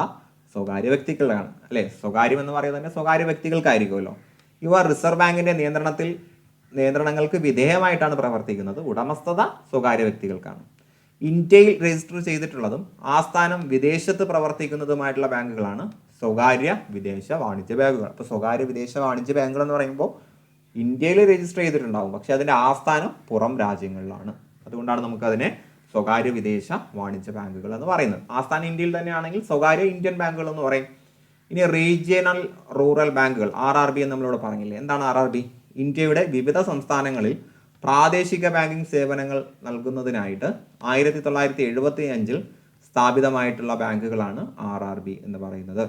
സ്വകാര്യ വ്യക്തികളാണ് അല്ലേ. സ്വകാര്യം എന്ന് പറയുന്നത് തന്നെ സ്വകാര്യ വ്യക്തികൾക്കായിരിക്കുമല്ലോ. ഇവ റിസർവ് ബാങ്കിന്റെ നിയന്ത്രണങ്ങൾക്ക് വിധേയമായിട്ടാണ് പ്രവർത്തിക്കുന്നത്. ഉടമസ്ഥത സ്വകാര്യ വ്യക്തികൾക്കാണ്. ഇന്ത്യയിൽ രജിസ്റ്റർ ചെയ്തിട്ടുള്ളതും ആസ്ഥാനം വിദേശത്ത് പ്രവർത്തിക്കുന്നതുമായിട്ടുള്ള ബാങ്കുകളാണ് സ്വകാര്യ വിദേശ വാണിജ്യ ബാങ്കുകൾ. അപ്പോൾ സ്വകാര്യ വിദേശ വാണിജ്യ ബാങ്കുകൾ എന്ന് പറയുമ്പോൾ ഇന്ത്യയിൽ രജിസ്റ്റർ ചെയ്തിട്ടുണ്ടാവും, പക്ഷെ അതിൻ്റെ ആസ്ഥാനം പുറം രാജ്യങ്ങളിലാണ്. അതുകൊണ്ടാണ് നമുക്കതിനെ സ്വകാര്യ വിദേശ വാണിജ്യ ബാങ്കുകൾ എന്ന് പറയുന്നത്. ആസ്ഥാനം ഇന്ത്യയിൽ തന്നെയാണെങ്കിൽ സ്വകാര്യ ഇന്ത്യൻ ബാങ്കുകൾ എന്ന് പറയും. ഇനി റീജിയണൽ റൂറൽ ബാങ്കുകൾ, RRB എന്ന് നമ്മളിവിടെ പറഞ്ഞില്ലേ. എന്താണ് RRB? ഇന്ത്യയുടെ വിവിധ സംസ്ഥാനങ്ങളിൽ പ്രാദേശിക ബാങ്കിംഗ് സേവനങ്ങൾ നൽകുന്നതിനായിട്ട് 1975 സ്ഥാപിതമായിട്ടുള്ള ബാങ്കുകളാണ് RRB എന്ന് പറയുന്നത്.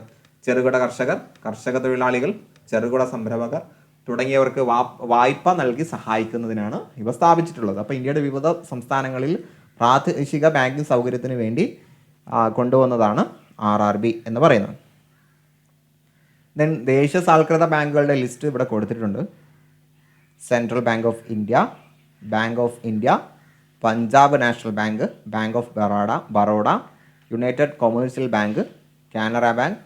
ചെറുകിട കർഷകർ, കർഷക തൊഴിലാളികൾ, ചെറുകിട സംരംഭകർ തുടങ്ങിയവർക്ക് വായ്പ നൽകി സഹായിക്കുന്നതിനാണ് ഇവ സ്ഥാപിച്ചിട്ടുള്ളത്. അപ്പോൾ ഇന്ത്യയുടെ വിവിധ സംസ്ഥാനങ്ങളിൽ പ്രാദേശിക ബാങ്കിംഗ് സൗകര്യത്തിന് വേണ്ടി കൊണ്ടുവന്നതാണ് RRB എന്ന് പറയുന്നത്. ദെൻ ദേശസാൽകൃത ബാങ്കുകളുടെ ലിസ്റ്റ് ഇവിടെ കൊടുത്തിട്ടുണ്ട്. Central bank of India, bank of India, Punjab national bank, bank of Baroda, united commercial bank, Canara bank,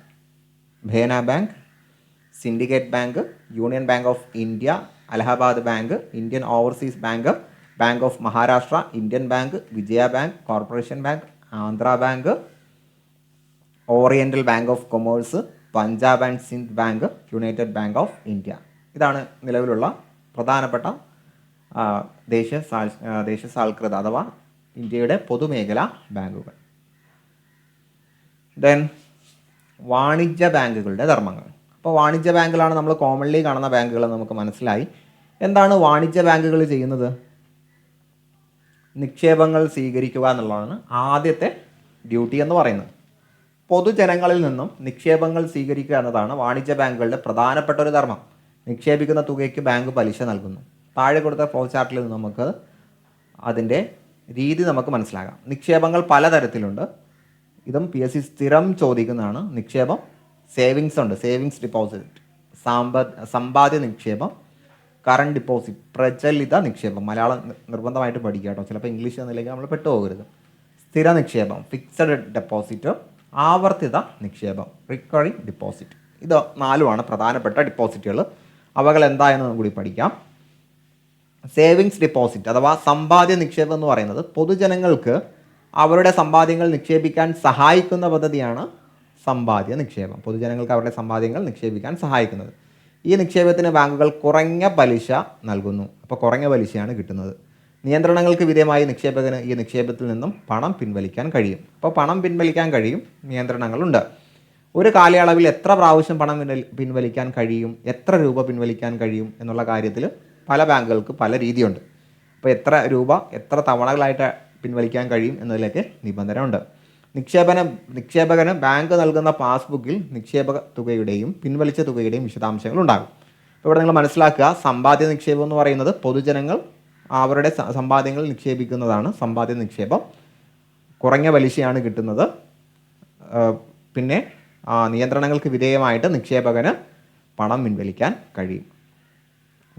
Dena bank, syndicate bank, union bank of India, Allahabad bank, Indian overseas bank, bank of Maharashtra, Indian bank, Vijaya bank, corporation bank, Andhra bank, oriental bank of commerce, Punjab and Sindh bank, united bank of India. ഇതാണ് നിലവിലുള്ള പ്രധാനപ്പെട്ട ദേശസാൽകൃത അഥവാ ഇന്ത്യയുടെ പൊതുമേഖലാ ബാങ്കുകൾ. ദെൻ വാണിജ്യ ബാങ്കുകളുടെ ധർമ്മങ്ങൾ. അപ്പോൾ വാണിജ്യ ബാങ്കുകളാണ് നമ്മൾ കോമൺലി കാണുന്ന ബാങ്കുകൾ എന്ന് നമുക്ക് മനസ്സിലായി. എന്താണ് വാണിജ്യ ബാങ്കുകൾ ചെയ്യുന്നത്? നിക്ഷേപങ്ങൾ സ്വീകരിക്കുക എന്നുള്ളതാണ് ആദ്യത്തെ ഡ്യൂട്ടി എന്ന് പറയുന്നത്. പൊതുജനങ്ങളിൽ നിന്നും നിക്ഷേപങ്ങൾ സ്വീകരിക്കുക എന്നതാണ് വാണിജ്യ ബാങ്കുകളുടെ പ്രധാനപ്പെട്ട ഒരു ധർമ്മം. നിക്ഷേപിക്കുന്ന തുകയ്ക്ക് ബാങ്ക് പലിശ നൽകുന്നു. താഴെ കൊടുത്ത ഫ്ലോ ചാർട്ടിൽ നിന്ന് നമുക്ക് അതിൻ്റെ രീതി നമുക്ക് മനസ്സിലാക്കാം. നിക്ഷേപങ്ങൾ പലതരത്തിലുണ്ട്. ഇതും PSC സ്ഥിരം ചോദിക്കുന്നതാണ്. നിക്ഷേപം സേവിങ്സ് ഉണ്ട്, സേവിങ്സ് ഡിപ്പോസിറ്റ്, സമ്പാദ്യ നിക്ഷേപം, കറണ്ട് ഡിപ്പോസിറ്റ്, പ്രചലിത നിക്ഷേപം. മലയാളം നിർബന്ധമായിട്ട് പഠിക്കുക കേട്ടോ, ചിലപ്പോൾ ഇംഗ്ലീഷ് എന്നില്ലെങ്കിൽ നമ്മൾ പെട്ടുപോകരുത്. സ്ഥിര നിക്ഷേപം, ഫിക്സഡ് ഡെപ്പോസിറ്റ്, ആവർത്തിത നിക്ഷേപം, റിക്കറിംഗ് ഡിപ്പോസിറ്റ്. ഇത് 4 പ്രധാനപ്പെട്ട ഡിപ്പോസിറ്റുകൾ. അവകൾ എന്തായെന്ന് കൂടി പഠിക്കാം. സേവിങ്സ് ഡിപ്പോസിറ്റ് അഥവാ സമ്പാദ്യ നിക്ഷേപം എന്ന് പറയുന്നത് പൊതുജനങ്ങൾക്ക് അവരുടെ സമ്പാദ്യങ്ങൾ നിക്ഷേപിക്കാൻ സഹായിക്കുന്ന പദ്ധതിയാണ് സമ്പാദ്യ നിക്ഷേപം. പൊതുജനങ്ങൾക്ക് അവരുടെ സമ്പാദ്യങ്ങൾ നിക്ഷേപിക്കാൻ സഹായിക്കുന്നത്. ഈ നിക്ഷേപത്തിന് ബാങ്കുകൾ കുറഞ്ഞ പലിശ നൽകുന്നു. അപ്പോൾ കുറഞ്ഞ പലിശയാണ് കിട്ടുന്നത്. നിയന്ത്രണങ്ങൾക്ക് വിധേയമായി നിക്ഷേപകന് ഈ നിക്ഷേപത്തിൽ നിന്നും പണം പിൻവലിക്കാൻ കഴിയും. അപ്പോൾ പണം പിൻവലിക്കാൻ കഴിയും, നിയന്ത്രണങ്ങളുണ്ട്. ഒരു കാലയളവിൽ എത്ര പ്രാവശ്യം പണം പിൻവലിക്കാൻ കഴിയും, എത്ര രൂപ പിൻവലിക്കാൻ കഴിയും എന്നുള്ള കാര്യത്തിൽ പല ബാങ്കുകൾക്ക് പല രീതിയുണ്ട്. അപ്പോൾ എത്ര രൂപ എത്ര തവണകളായിട്ട് പിൻവലിക്കാൻ കഴിയും എന്നതിലേക്ക് നിബന്ധന ഉണ്ട്. നിക്ഷേപകന് ബാങ്ക് നൽകുന്ന പാസ്ബുക്കിൽ നിക്ഷേപക തുകയുടെയും പിൻവലിച്ച തുകയുടെയും വിശദാംശങ്ങൾ ഉണ്ടാകും. അപ്പോൾ ഇവിടെ നിങ്ങൾ മനസ്സിലാക്കുക, സമ്പാദ്യ നിക്ഷേപം എന്ന് പറയുന്നത് പൊതുജനങ്ങൾ അവരുടെ സമ്പാദ്യങ്ങൾ നിക്ഷേപിക്കുന്നതാണ് സമ്പാദ്യ നിക്ഷേപം. കുറഞ്ഞ പലിശയാണ് കിട്ടുന്നത്. പിന്നെ നിയന്ത്രണങ്ങൾക്ക് വിധേയമായിട്ട് നിക്ഷേപകന് പണം പിൻവലിക്കാൻ കഴിയും.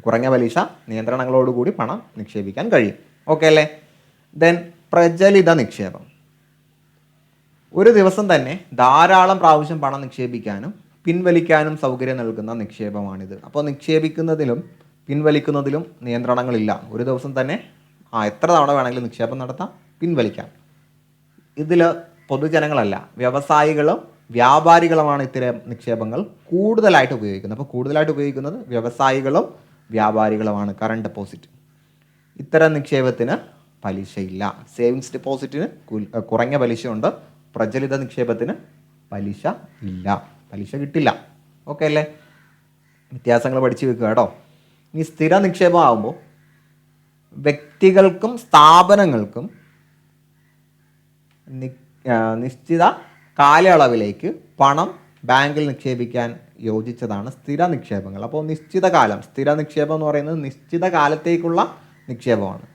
കുറഞ്ഞ പലിശ, നിയന്ത്രണങ്ങളോടുകൂടി പണം നിക്ഷേപിക്കാൻ കഴിയും. ഓക്കെ അല്ലേ? ദെൻ പ്രചലിത നിക്ഷേപം. ഒരു ദിവസം തന്നെ ധാരാളം പ്രാവശ്യം പണം നിക്ഷേപിക്കാനും പിൻവലിക്കാനും സൗകര്യം നൽകുന്ന നിക്ഷേപമാണിത്. അപ്പോൾ നിക്ഷേപിക്കുന്നതിലും പിൻവലിക്കുന്നതിലും നിയന്ത്രണങ്ങളില്ല. ഒരു ദിവസം തന്നെ എത്ര തവണ വേണമെങ്കിലും നിക്ഷേപം നടത്താം, പിൻവലിക്കാം. ഇതിൽ പൊതുജനങ്ങളല്ല, വ്യവസായികളും വ്യാപാരികളുമാണ് ഇത്തരം നിക്ഷേപങ്ങൾ കൂടുതലായിട്ട് ഉപയോഗിക്കുന്നത്. അപ്പോൾ കൂടുതലായിട്ട് ഉപയോഗിക്കുന്നത് വ്യവസായികളും വ്യാപാരികളുമാണ്. Current deposit. ഇത്തരം നിക്ഷേപത്തിന് പലിശയില്ല. സേവിങ്സ് ഡിപ്പോസിറ്റിന് കുറഞ്ഞ പലിശയുണ്ട്. പ്രചലിത നിക്ഷേപത്തിന് പലിശ ഇല്ല, പലിശ കിട്ടില്ല. ഓക്കെ അല്ലേ? വ്യത്യാസങ്ങൾ പഠിച്ചു വെക്കുക കേട്ടോ. ഇനി സ്ഥിര നിക്ഷേപം ആകുമ്പോൾ വ്യക്തികൾക്കും സ്ഥാപനങ്ങൾക്കും നിശ്ചിത കാലയളവിലേക്ക് പണം ബാങ്കിൽ നിക്ഷേപിക്കാൻ യോജിച്ചതാണ് സ്ഥിര നിക്ഷേപങ്ങൾ. അപ്പോൾ നിശ്ചിത കാലം, സ്ഥിര നിക്ഷേപം എന്ന് പറയുന്നത് നിശ്ചിത കാലത്തേക്കുള്ള നിക്ഷേപമാണ്.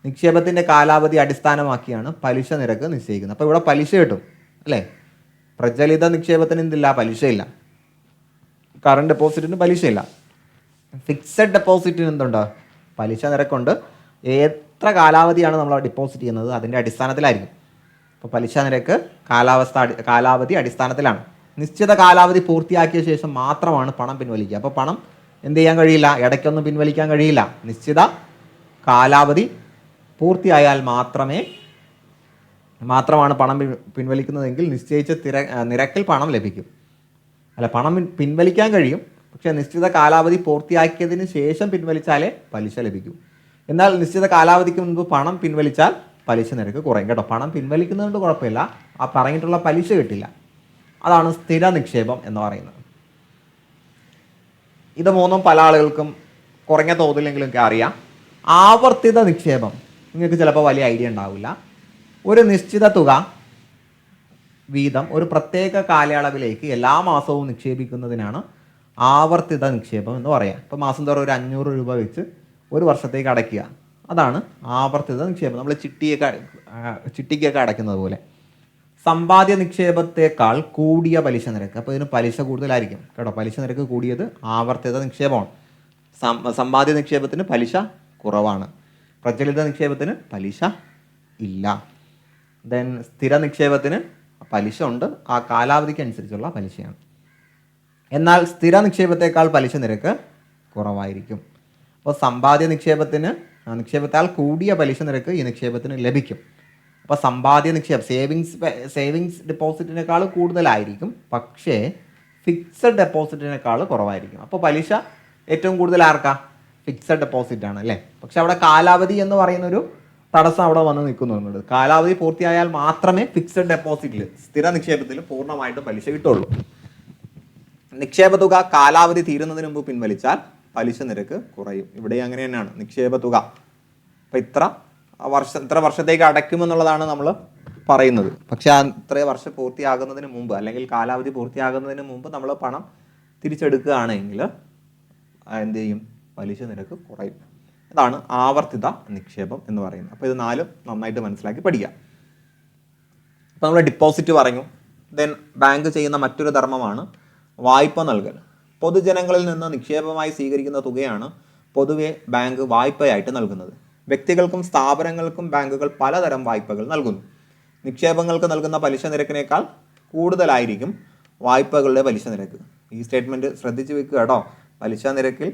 നിക്ഷേപത്തിൻ്റെ കാലാവധി അടിസ്ഥാനമാക്കിയാണ് പലിശ നിരക്ക് നിശ്ചയിക്കുന്നത്. അപ്പോൾ ഇവിടെ പലിശ കിട്ടും അല്ലേ? പ്രചലിത നിക്ഷേപത്തിന് എന്തില്ല? പലിശയില്ല. കറണ്ട് ഡെപ്പോസിറ്റിന് പലിശയില്ല. ഫിക്സഡ് ഡെപ്പോസിറ്റിന് എന്തുണ്ട്? പലിശ നിരക്കുണ്ട്. എത്ര കാലാവധിയാണ് നമ്മൾ ഡിപ്പോസിറ്റ് ചെയ്യുന്നത് അതിൻ്റെ അടിസ്ഥാനത്തിലായിരിക്കും. അപ്പോൾ പലിശ നിരക്ക് കാലാവധി അടിസ്ഥാനത്തിലാണ്. നിശ്ചിത കാലാവധി പൂർത്തിയാക്കിയ ശേഷം മാത്രമാണ് പണം പിൻവലിക്കുക. അപ്പോൾ പണം എന്ത് ചെയ്യാൻ കഴിയില്ല, ഇടയ്ക്കൊന്നും പിൻവലിക്കാൻ കഴിയില്ല. നിശ്ചിത കാലാവധി പൂർത്തിയായാൽ മാത്രമാണ് പണം പിൻവലിക്കുന്നതെങ്കിൽ നിശ്ചയിച്ച നിരക്കിൽ പണം ലഭിക്കും. അല്ല, പണം പിൻവലിക്കാൻ കഴിയും, പക്ഷേ നിശ്ചിത കാലാവധി പൂർത്തിയാക്കിയതിന് ശേഷം പിൻവലിച്ചാലേ പലിശ ലഭിക്കൂ. എന്നാൽ നിശ്ചിത കാലാവധിക്ക് മുൻപ് പണം പിൻവലിച്ചാൽ പലിശ നിരക്ക് കുറയും കേട്ടോ. പണം പിൻവലിക്കുന്നതുകൊണ്ട് കുഴപ്പമില്ല, ആ പറഞ്ഞിട്ടുള്ള പലിശ കിട്ടില്ല. അതാണ് സ്ഥിര നിക്ഷേപം എന്ന് പറയുന്നത്. ഇത് മൂന്നും പല ആളുകൾക്കും കുറഞ്ഞ തോതിലെങ്കിലും ഒക്കെ അറിയാം. ആവർത്തിത നിക്ഷേപം നിങ്ങൾക്ക് ചിലപ്പോൾ വലിയ ഐഡിയ ഉണ്ടാവില്ല. ഒരു നിശ്ചിത തുക വീതം ഒരു പ്രത്യേക കാലയളവിലേക്ക് എല്ലാ മാസവും നിക്ഷേപിക്കുന്നതിനാണ് ആവർത്തിത നിക്ഷേപം എന്ന് പറയാം. ഇപ്പോൾ മാസം തോറും ഒരു 500 രൂപ വെച്ച് ഒരു വർഷത്തേക്ക് അടയ്ക്കുക, അതാണ് ആവർത്തിത നിക്ഷേപം. നമ്മൾ ചിട്ടിക്കൊക്കെ അടയ്ക്കുന്നത് പോലെ. സമ്പാദ്യ നിക്ഷേപത്തേക്കാൾ കൂടിയ പലിശ നിരക്ക്, അപ്പോൾ ഇതിന് പലിശ കൂടുതലായിരിക്കും കേട്ടോ. പലിശ നിരക്ക് കൂടിയത് ആവർത്തിത നിക്ഷേപമാണ്. സമ്പാദ്യ നിക്ഷേപത്തിന് പലിശ കുറവാണ്. പ്രചലിത നിക്ഷേപത്തിന് പലിശ ഇല്ല. ദെൻ സ്ഥിര നിക്ഷേപത്തിന് പലിശ ഉണ്ട്, ആ കാലാവധിക്ക് അനുസരിച്ചുള്ള പലിശയാണ്. എന്നാൽ സ്ഥിര നിക്ഷേപത്തേക്കാൾ പലിശ നിരക്ക് കുറവായിരിക്കും. അപ്പോൾ സമ്പാദ്യ നിക്ഷേപത്താൽ കൂടിയ പലിശ നിരക്ക് ഈ നിക്ഷേപത്തിന് ലഭിക്കും. അപ്പോൾ സമ്പാദ്യ നിക്ഷേപം സേവിങ്സ് ഡെപ്പോസിറ്റിനേക്കാൾ കൂടുതലായിരിക്കും, പക്ഷേ ഫിക്സഡ് ഡെപ്പോസിറ്റിനേക്കാൾ കുറവായിരിക്കും. അപ്പോൾ പലിശ ഏറ്റവും കൂടുതൽ ആർക്കാ? ഫിക്സഡ് ഡെപ്പോസിറ്റ് ആണ് അല്ലേ. പക്ഷെ അവിടെ കാലാവധി എന്ന് പറയുന്നൊരു തടസ്സം അവിടെ വന്ന് നിൽക്കുന്നുണ്ട്. കാലാവധി പൂർത്തിയായാൽ മാത്രമേ ഫിക്സഡ് ഡെപ്പോസിറ്റിൽ, സ്ഥിര നിക്ഷേപത്തിൽ പൂർണ്ണമായിട്ടും പലിശ കിട്ടുള്ളൂ. നിക്ഷേപ തുക കാലാവധി തീരുന്നതിന് മുമ്പ് പിൻവലിച്ചാൽ പലിശ നിരക്ക് കുറയും. ഇവിടെ അങ്ങനെ തന്നെയാണ് നിക്ഷേപ തുക. അപ്പം ഇത്ര വർഷത്തേക്ക് അടയ്ക്കുമെന്നുള്ളതാണ് നമ്മൾ പറയുന്നത്. പക്ഷെ ഇത്ര വർഷം പൂർത്തിയാകുന്നതിന് മുമ്പ് അല്ലെങ്കിൽ കാലാവധി പൂർത്തിയാകുന്നതിന് മുമ്പ് നമ്മൾ പണം തിരിച്ചെടുക്കുകയാണെങ്കിൽ എന്ത് ചെയ്യും? പലിശ നിരക്ക് കുറയും. ഇതാണ് ആവർത്തിത നിക്ഷേപം എന്ന് പറയുന്നത്. അപ്പോൾ ഇത് നാലും നന്നായിട്ട് മനസ്സിലാക്കി പഠിക്കാം. അപ്പോൾ നമ്മൾ ഡിപ്പോസിറ്റ് പറഞ്ഞു. ദെൻ ബാങ്ക് ചെയ്യുന്ന മറ്റൊരു ധർമ്മമാണ് വായ്പ നൽകൽ. പൊതുജനങ്ങളിൽ നിന്ന് നിക്ഷേപമായി സ്വീകരിക്കുന്ന തുകയാണ് പൊതുവെ ബാങ്ക് വായ്പയായിട്ട് നൽകുന്നത്. വ്യക്തികൾക്കും സ്ഥാപനങ്ങൾക്കും ബാങ്കുകൾ പലതരം വായ്പകൾ നൽകുന്നു. നിക്ഷേപങ്ങൾക്ക് നൽകുന്ന പലിശ നിരക്കിനേക്കാൾ കൂടുതലായിരിക്കും വായ്പകളുടെ പലിശ നിരക്ക്. ഈ സ്റ്റേറ്റ്മെൻറ്റ് ശ്രദ്ധിച്ച് വെക്കുക കേട്ടോ. പലിശ നിരക്കിൽ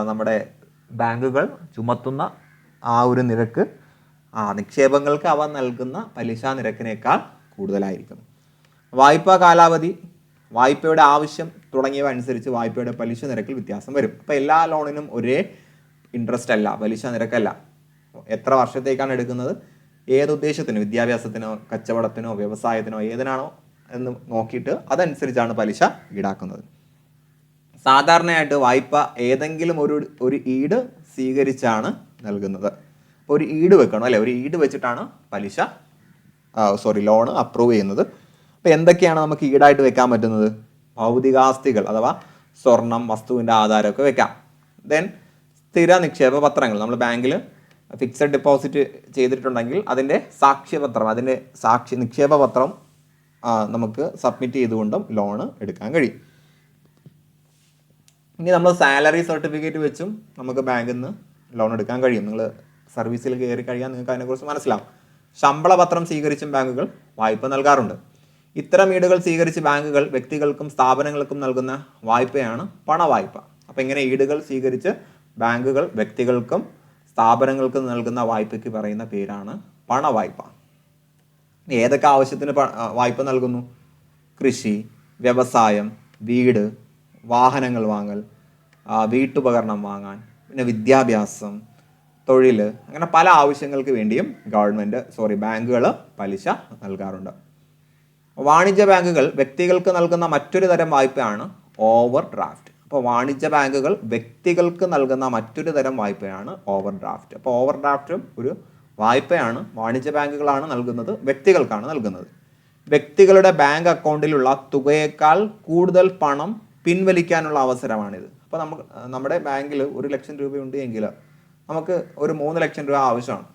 നമ്മുടെ ബാങ്കുകൾ ചുമത്തുന്ന ആ ഒരു നിരക്ക് നിക്ഷേപങ്ങൾക്ക് അവ നൽകുന്ന പലിശ നിരക്കിനേക്കാൾ കൂടുതലായിരിക്കും. വായ്പാ കാലാവധി, വായ്പയുടെ ആവശ്യം തുടങ്ങിയവ അനുസരിച്ച് വായ്പയുടെ പലിശ നിരക്കിൽ വ്യത്യാസം വരും. അപ്പോൾ എല്ലാ ലോണിനും ഒരേ ഇൻട്രസ്റ്റ് അല്ല, പലിശ നിരക്കല്ല. എത്ര വർഷത്തേക്കാണ് എടുക്കുന്നത്, ഏത് ഉദ്ദേശത്തിനോ, വിദ്യാഭ്യാസത്തിനോ കച്ചവടത്തിനോ വ്യവസായത്തിനോ ഏതിനാണോ എന്ന് നോക്കിയിട്ട് അതനുസരിച്ചാണ് പലിശ ഈടാക്കുന്നത്. സാധാരണയായിട്ട് വായ്പ ഏതെങ്കിലും ഒരു ഈട് സ്വീകരിച്ചാണ് നൽകുന്നത്. അപ്പോൾ ഒരു ഈട് വെക്കണം അല്ലേ, ഒരു ഈട് വെച്ചിട്ടാണ് ലോണ് അപ്രൂവ് ചെയ്യുന്നത്. അപ്പോൾ എന്തൊക്കെയാണ് നമുക്ക് ഈടായിട്ട് വെക്കാൻ പറ്റുന്നത്? ഭൗതികാസ്തികൾ അഥവാ സ്വർണം, വസ്തുവിൻ്റെ ആധാരമൊക്കെ വെക്കാം. ദെൻ സ്ഥിര നിക്ഷേപ പത്രങ്ങൾ, നമ്മൾ ബാങ്കിൽ ഫിക്സഡ് ഡെപ്പോസിറ്റ് ചെയ്തിട്ടുണ്ടെങ്കിൽ അതിൻ്റെ സാക്ഷ്യപത്രം, അതിൻ്റെ നിക്ഷേപ പത്രം നമുക്ക് സബ്മിറ്റ് ചെയ്തുകൊണ്ടും ലോണ് എടുക്കാൻ കഴിയും. ഇനി നമ്മൾ സാലറി സർട്ടിഫിക്കറ്റ് വെച്ചും നമുക്ക് ബാങ്കിൽ നിന്ന് ലോൺ എടുക്കാൻ കഴിയും. നിങ്ങൾ സർവീസിൽ കയറി കഴിയാൻ നിങ്ങൾക്ക് അതിനെക്കുറിച്ച് മനസ്സിലാവും. ശമ്പള പത്രം സ്വീകരിച്ചും ബാങ്കുകൾ വായ്പ നൽകാറുണ്ട്. ഇത്തരം ഈടുകൾ സ്വീകരിച്ച് ബാങ്കുകൾ വ്യക്തികൾക്കും സ്ഥാപനങ്ങൾക്കും നൽകുന്ന വായ്പയാണ് പണവായ്പ. അപ്പോൾ ഇങ്ങനെ ഈടുകൾ സ്വീകരിച്ച് ബാങ്കുകൾ വ്യക്തികൾക്കും സ്ഥാപനങ്ങൾക്കും നൽകുന്ന വായ്പയ്ക്ക് പറയുന്ന പേരാണ് പണവായ്പ. ഏതൊക്കെ ആവശ്യത്തിന് വായ്പ നൽകുന്നു? കൃഷി, വ്യവസായം, വീട്, വാഹനങ്ങൾ വാങ്ങൽ, വീട്ടുപകരണം വാങ്ങാൻ, പിന്നെ വിദ്യാഭ്യാസം, തൊഴിൽ, അങ്ങനെ പല ആവശ്യങ്ങൾക്ക് വേണ്ടിയും ബാങ്കുകൾ പലിശ നൽകാറുണ്ട്. വാണിജ്യ ബാങ്കുകൾ വ്യക്തികൾക്ക് നൽകുന്ന മറ്റൊരു തരം വായ്പയാണ് ഓവർ ഡ്രാഫ്റ്റ്. അപ്പോൾ വാണിജ്യ ബാങ്കുകൾ വ്യക്തികൾക്ക് നൽകുന്ന മറ്റൊരു തരം വായ്പയാണ് ഓവർ ഡ്രാഫ്റ്റ്. അപ്പോൾ ഓവർ ഡ്രാഫ്റ്റും ഒരു വായ്പയാണ്. വാണിജ്യ ബാങ്കുകളാണ് നൽകുന്നത്, വ്യക്തികൾക്കാണ് നൽകുന്നത്. വ്യക്തികളുടെ ബാങ്ക് അക്കൗണ്ടിലുള്ള തുകയേക്കാൾ കൂടുതൽ പണം പിൻവലിക്കാനുള്ള അവസരമാണിത്. അപ്പോൾ നമ്മുടെ ബാങ്കിൽ 1 ലക്ഷം രൂപയുണ്ട് എങ്കിൽ നമുക്ക് ഒരു 3 ലക്ഷം രൂപ ആവശ്യമാണ്.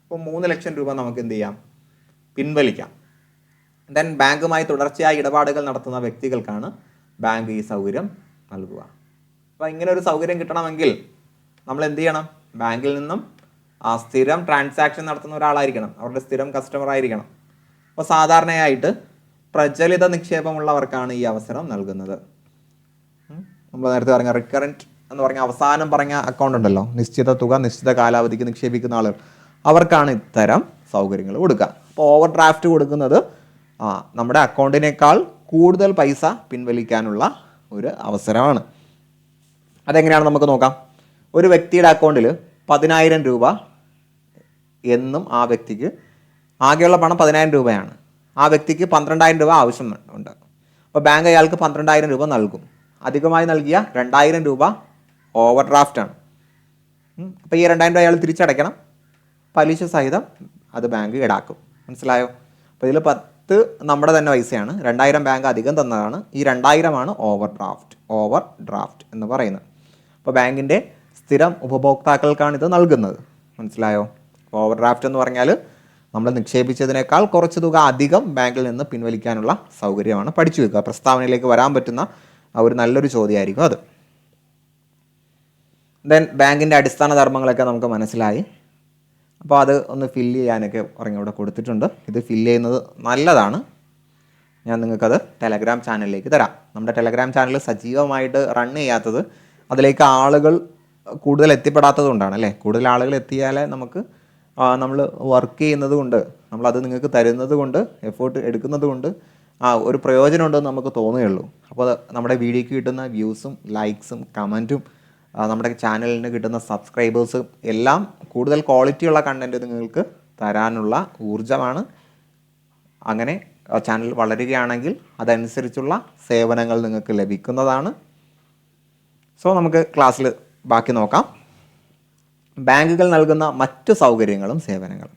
അപ്പോൾ 3 ലക്ഷം രൂപ നമുക്ക് എന്ത് ചെയ്യാം? പിൻവലിക്കാം. ദെൻ ബാങ്കുമായി തുടർച്ചയായി ഇടപാടുകൾ നടത്തുന്ന വ്യക്തികൾക്കാണ് ബാങ്ക് ഈ സൗകര്യം നൽകുക. അപ്പോൾ ഇങ്ങനെ ഒരു സൗകര്യം കിട്ടണമെങ്കിൽ നമ്മൾ എന്ത് ചെയ്യണം? ബാങ്കിൽ നിന്നും സ്ഥിരം ട്രാൻസാക്ഷൻ നടത്തുന്ന ഒരാളായിരിക്കണം, അവരുടെ സ്ഥിരം കസ്റ്റമർ ആയിരിക്കണം. അപ്പോൾ സാധാരണയായിട്ട് പ്രചലിത നിക്ഷേപമുള്ളവർക്കാണ് ഈ അവസരം നൽകുന്നത്. നമ്മൾ നേരത്തെ പറഞ്ഞ റിക്കറൻറ്റ് എന്ന് പറഞ്ഞ അവസാനം പറഞ്ഞ അക്കൗണ്ട് ഉണ്ടല്ലോ, നിശ്ചിത തുക നിശ്ചിത കാലാവധിക്ക് നിക്ഷേപിക്കുന്ന ആളുകൾ, അവർക്കാണ് ഇത്തരം സൗകര്യങ്ങൾ കൊടുക്കുക. അപ്പോൾ ഓവർ ഡ്രാഫ്റ്റ് കൊടുക്കുന്നത് നമ്മുടെ അക്കൗണ്ടിനേക്കാൾ കൂടുതൽ പൈസ പിൻവലിക്കാനുള്ള ഒരു അവസരമാണ്. അതെങ്ങനെയാണ് നമുക്ക് നോക്കാം. ഒരു വ്യക്തിയുടെ അക്കൗണ്ടിൽ 10,000 രൂപ എന്നും ആ വ്യക്തിക്ക് ആകെയുള്ള പണം 10,000 രൂപയാണ്. ആ വ്യക്തിക്ക് 12,000 രൂപ ആവശ്യമുണ്ട്. അപ്പോൾ ബാങ്ക് അയാൾക്ക് 12,000 രൂപ നൽകും. അധികമായി നൽകിയ 2,000 രൂപ ഓവർ ഡ്രാഫ്റ്റാണ്. അപ്പോൾ ഈ 2,000 രൂപ അയാൾ തിരിച്ചടയ്ക്കണം. പലിശ സഹിതം അത് ബാങ്ക് ഈടാക്കും. മനസ്സിലായോ? അപ്പോൾ ഇതിൽ 10 നമ്മുടെ തന്നെ പൈസയാണ്, 2,000 ബാങ്ക് അധികം തന്നതാണ്. ഈ 2,000 ഓവർ ഡ്രാഫ്റ്റ് എന്ന് പറയുന്നത്. അപ്പോൾ ബാങ്കിൻ്റെ സ്ഥിരം ഉപഭോക്താക്കൾക്കാണ് ഇത് നൽകുന്നത്. മനസ്സിലായോ? ഓവർ ഡ്രാഫ്റ്റ് എന്ന് പറഞ്ഞാൽ നമ്മൾ നിക്ഷേപിച്ചതിനേക്കാൾ കുറച്ച് തുക അധികം ബാങ്കിൽ നിന്ന് പിൻവലിക്കാനുള്ള സൗകര്യമാണ്. പഠിച്ചു വെക്കുക. പ്രസ്താവനയിലേക്ക് വരാൻ പറ്റുന്ന ഒരു നല്ലൊരു ചോദ്യമായിരിക്കും അത്. ദെൻ ബാങ്കിൻ്റെ അടിസ്ഥാന ധർമ്മങ്ങളൊക്കെ നമുക്ക് മനസ്സിലായി. അപ്പോൾ അത് ഒന്ന് ഫില്ല് ചെയ്യാനൊക്കെ പറഞ്ഞ് ഇവിടെ കൊടുത്തിട്ടുണ്ട്. ഇത് ഫില്ല് ചെയ്യുന്നത് നല്ലതാണ്. ഞാൻ നിങ്ങൾക്കത് ടെലഗ്രാം ചാനലിലേക്ക് തരാം. നമ്മുടെ ടെലഗ്രാം ചാനൽ സജീവമായിട്ട് റൺ ചെയ്യാത്തത് അതിലേക്ക് ആളുകൾ കൂടുതൽ എത്തിപ്പെടാത്തത് കൊണ്ടാണ് അല്ലേ. കൂടുതൽ ആളുകൾ എത്തിയാലേ നമുക്ക് നമ്മൾ വർക്ക് ചെയ്യുന്നത് കൊണ്ട്, നമ്മളത് നിങ്ങൾക്ക് തരുന്നത് കൊണ്ട്, എഫേർട്ട് എടുക്കുന്നത് കൊണ്ട് ഒരു പ്രയോജനം ഉണ്ടെന്ന് നമുക്ക് തോന്നുകയുള്ളൂ. അപ്പോൾ നമ്മുടെ വീഡിയോയ്ക്ക് കിട്ടുന്ന വ്യൂസും ലൈക്സും കമൻറ്റും നമ്മുടെ ചാനലിന് കിട്ടുന്ന സബ്സ്ക്രൈബേഴ്സും എല്ലാം കൂടുതൽ ക്വാളിറ്റിയുള്ള കണ്ടൻറ്റ് നിങ്ങൾക്ക് തരാനുള്ള ഊർജ്ജമാണ്. അങ്ങനെ ചാനൽ വളരുകയാണെങ്കിൽ അതനുസരിച്ചുള്ള സേവനങ്ങൾ നിങ്ങൾക്ക് ലഭിക്കുന്നതാണ്. സോ നമുക്ക് ക്ലാസ്സിൽ ബാക്കി നോക്കാം. ബാങ്കുകൾ നൽകുന്ന മറ്റു സൗകര്യങ്ങളും സേവനങ്ങളും.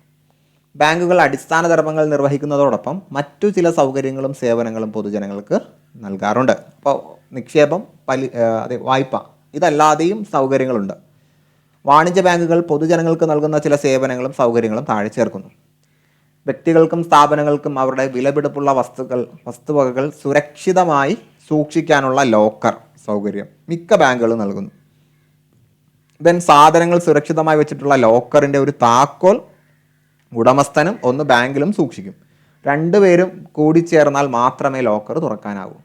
ബാങ്കുകൾ അടിസ്ഥാന ധർമ്മങ്ങൾ നിർവഹിക്കുന്നതോടൊപ്പം മറ്റു ചില സൗകര്യങ്ങളും സേവനങ്ങളും പൊതുജനങ്ങൾക്ക് നൽകാറുണ്ട്. അപ്പോൾ നിക്ഷേപം, വായ്പ, ഇതല്ലാതെയും സൗകര്യങ്ങളുണ്ട്. വാണിജ്യ ബാങ്കുകൾ പൊതുജനങ്ങൾക്ക് നൽകുന്ന ചില സേവനങ്ങളും സൗകര്യങ്ങളും താഴെ ചേർക്കുന്നു. വ്യക്തികൾക്കും സ്ഥാപനങ്ങൾക്കും അവരുടെ വിലപിടിപ്പുള്ള വസ്തുവകകൾ സുരക്ഷിതമായി സൂക്ഷിക്കാനുള്ള ലോക്കർ സൗകര്യം മിക്ക ബാങ്കുകളും നൽകുന്നു. ദെൻ സാധനങ്ങൾ സുരക്ഷിതമായി വെച്ചിട്ടുള്ള ലോക്കറിൻ്റെ ഒരു താക്കോൽ ഉടമസ്ഥനും ഒന്ന് ബാങ്കിലും സൂക്ഷിക്കും. രണ്ടുപേരും കൂടിച്ചേർന്നാൽ മാത്രമേ ലോക്കർ തുറക്കാനാവൂ.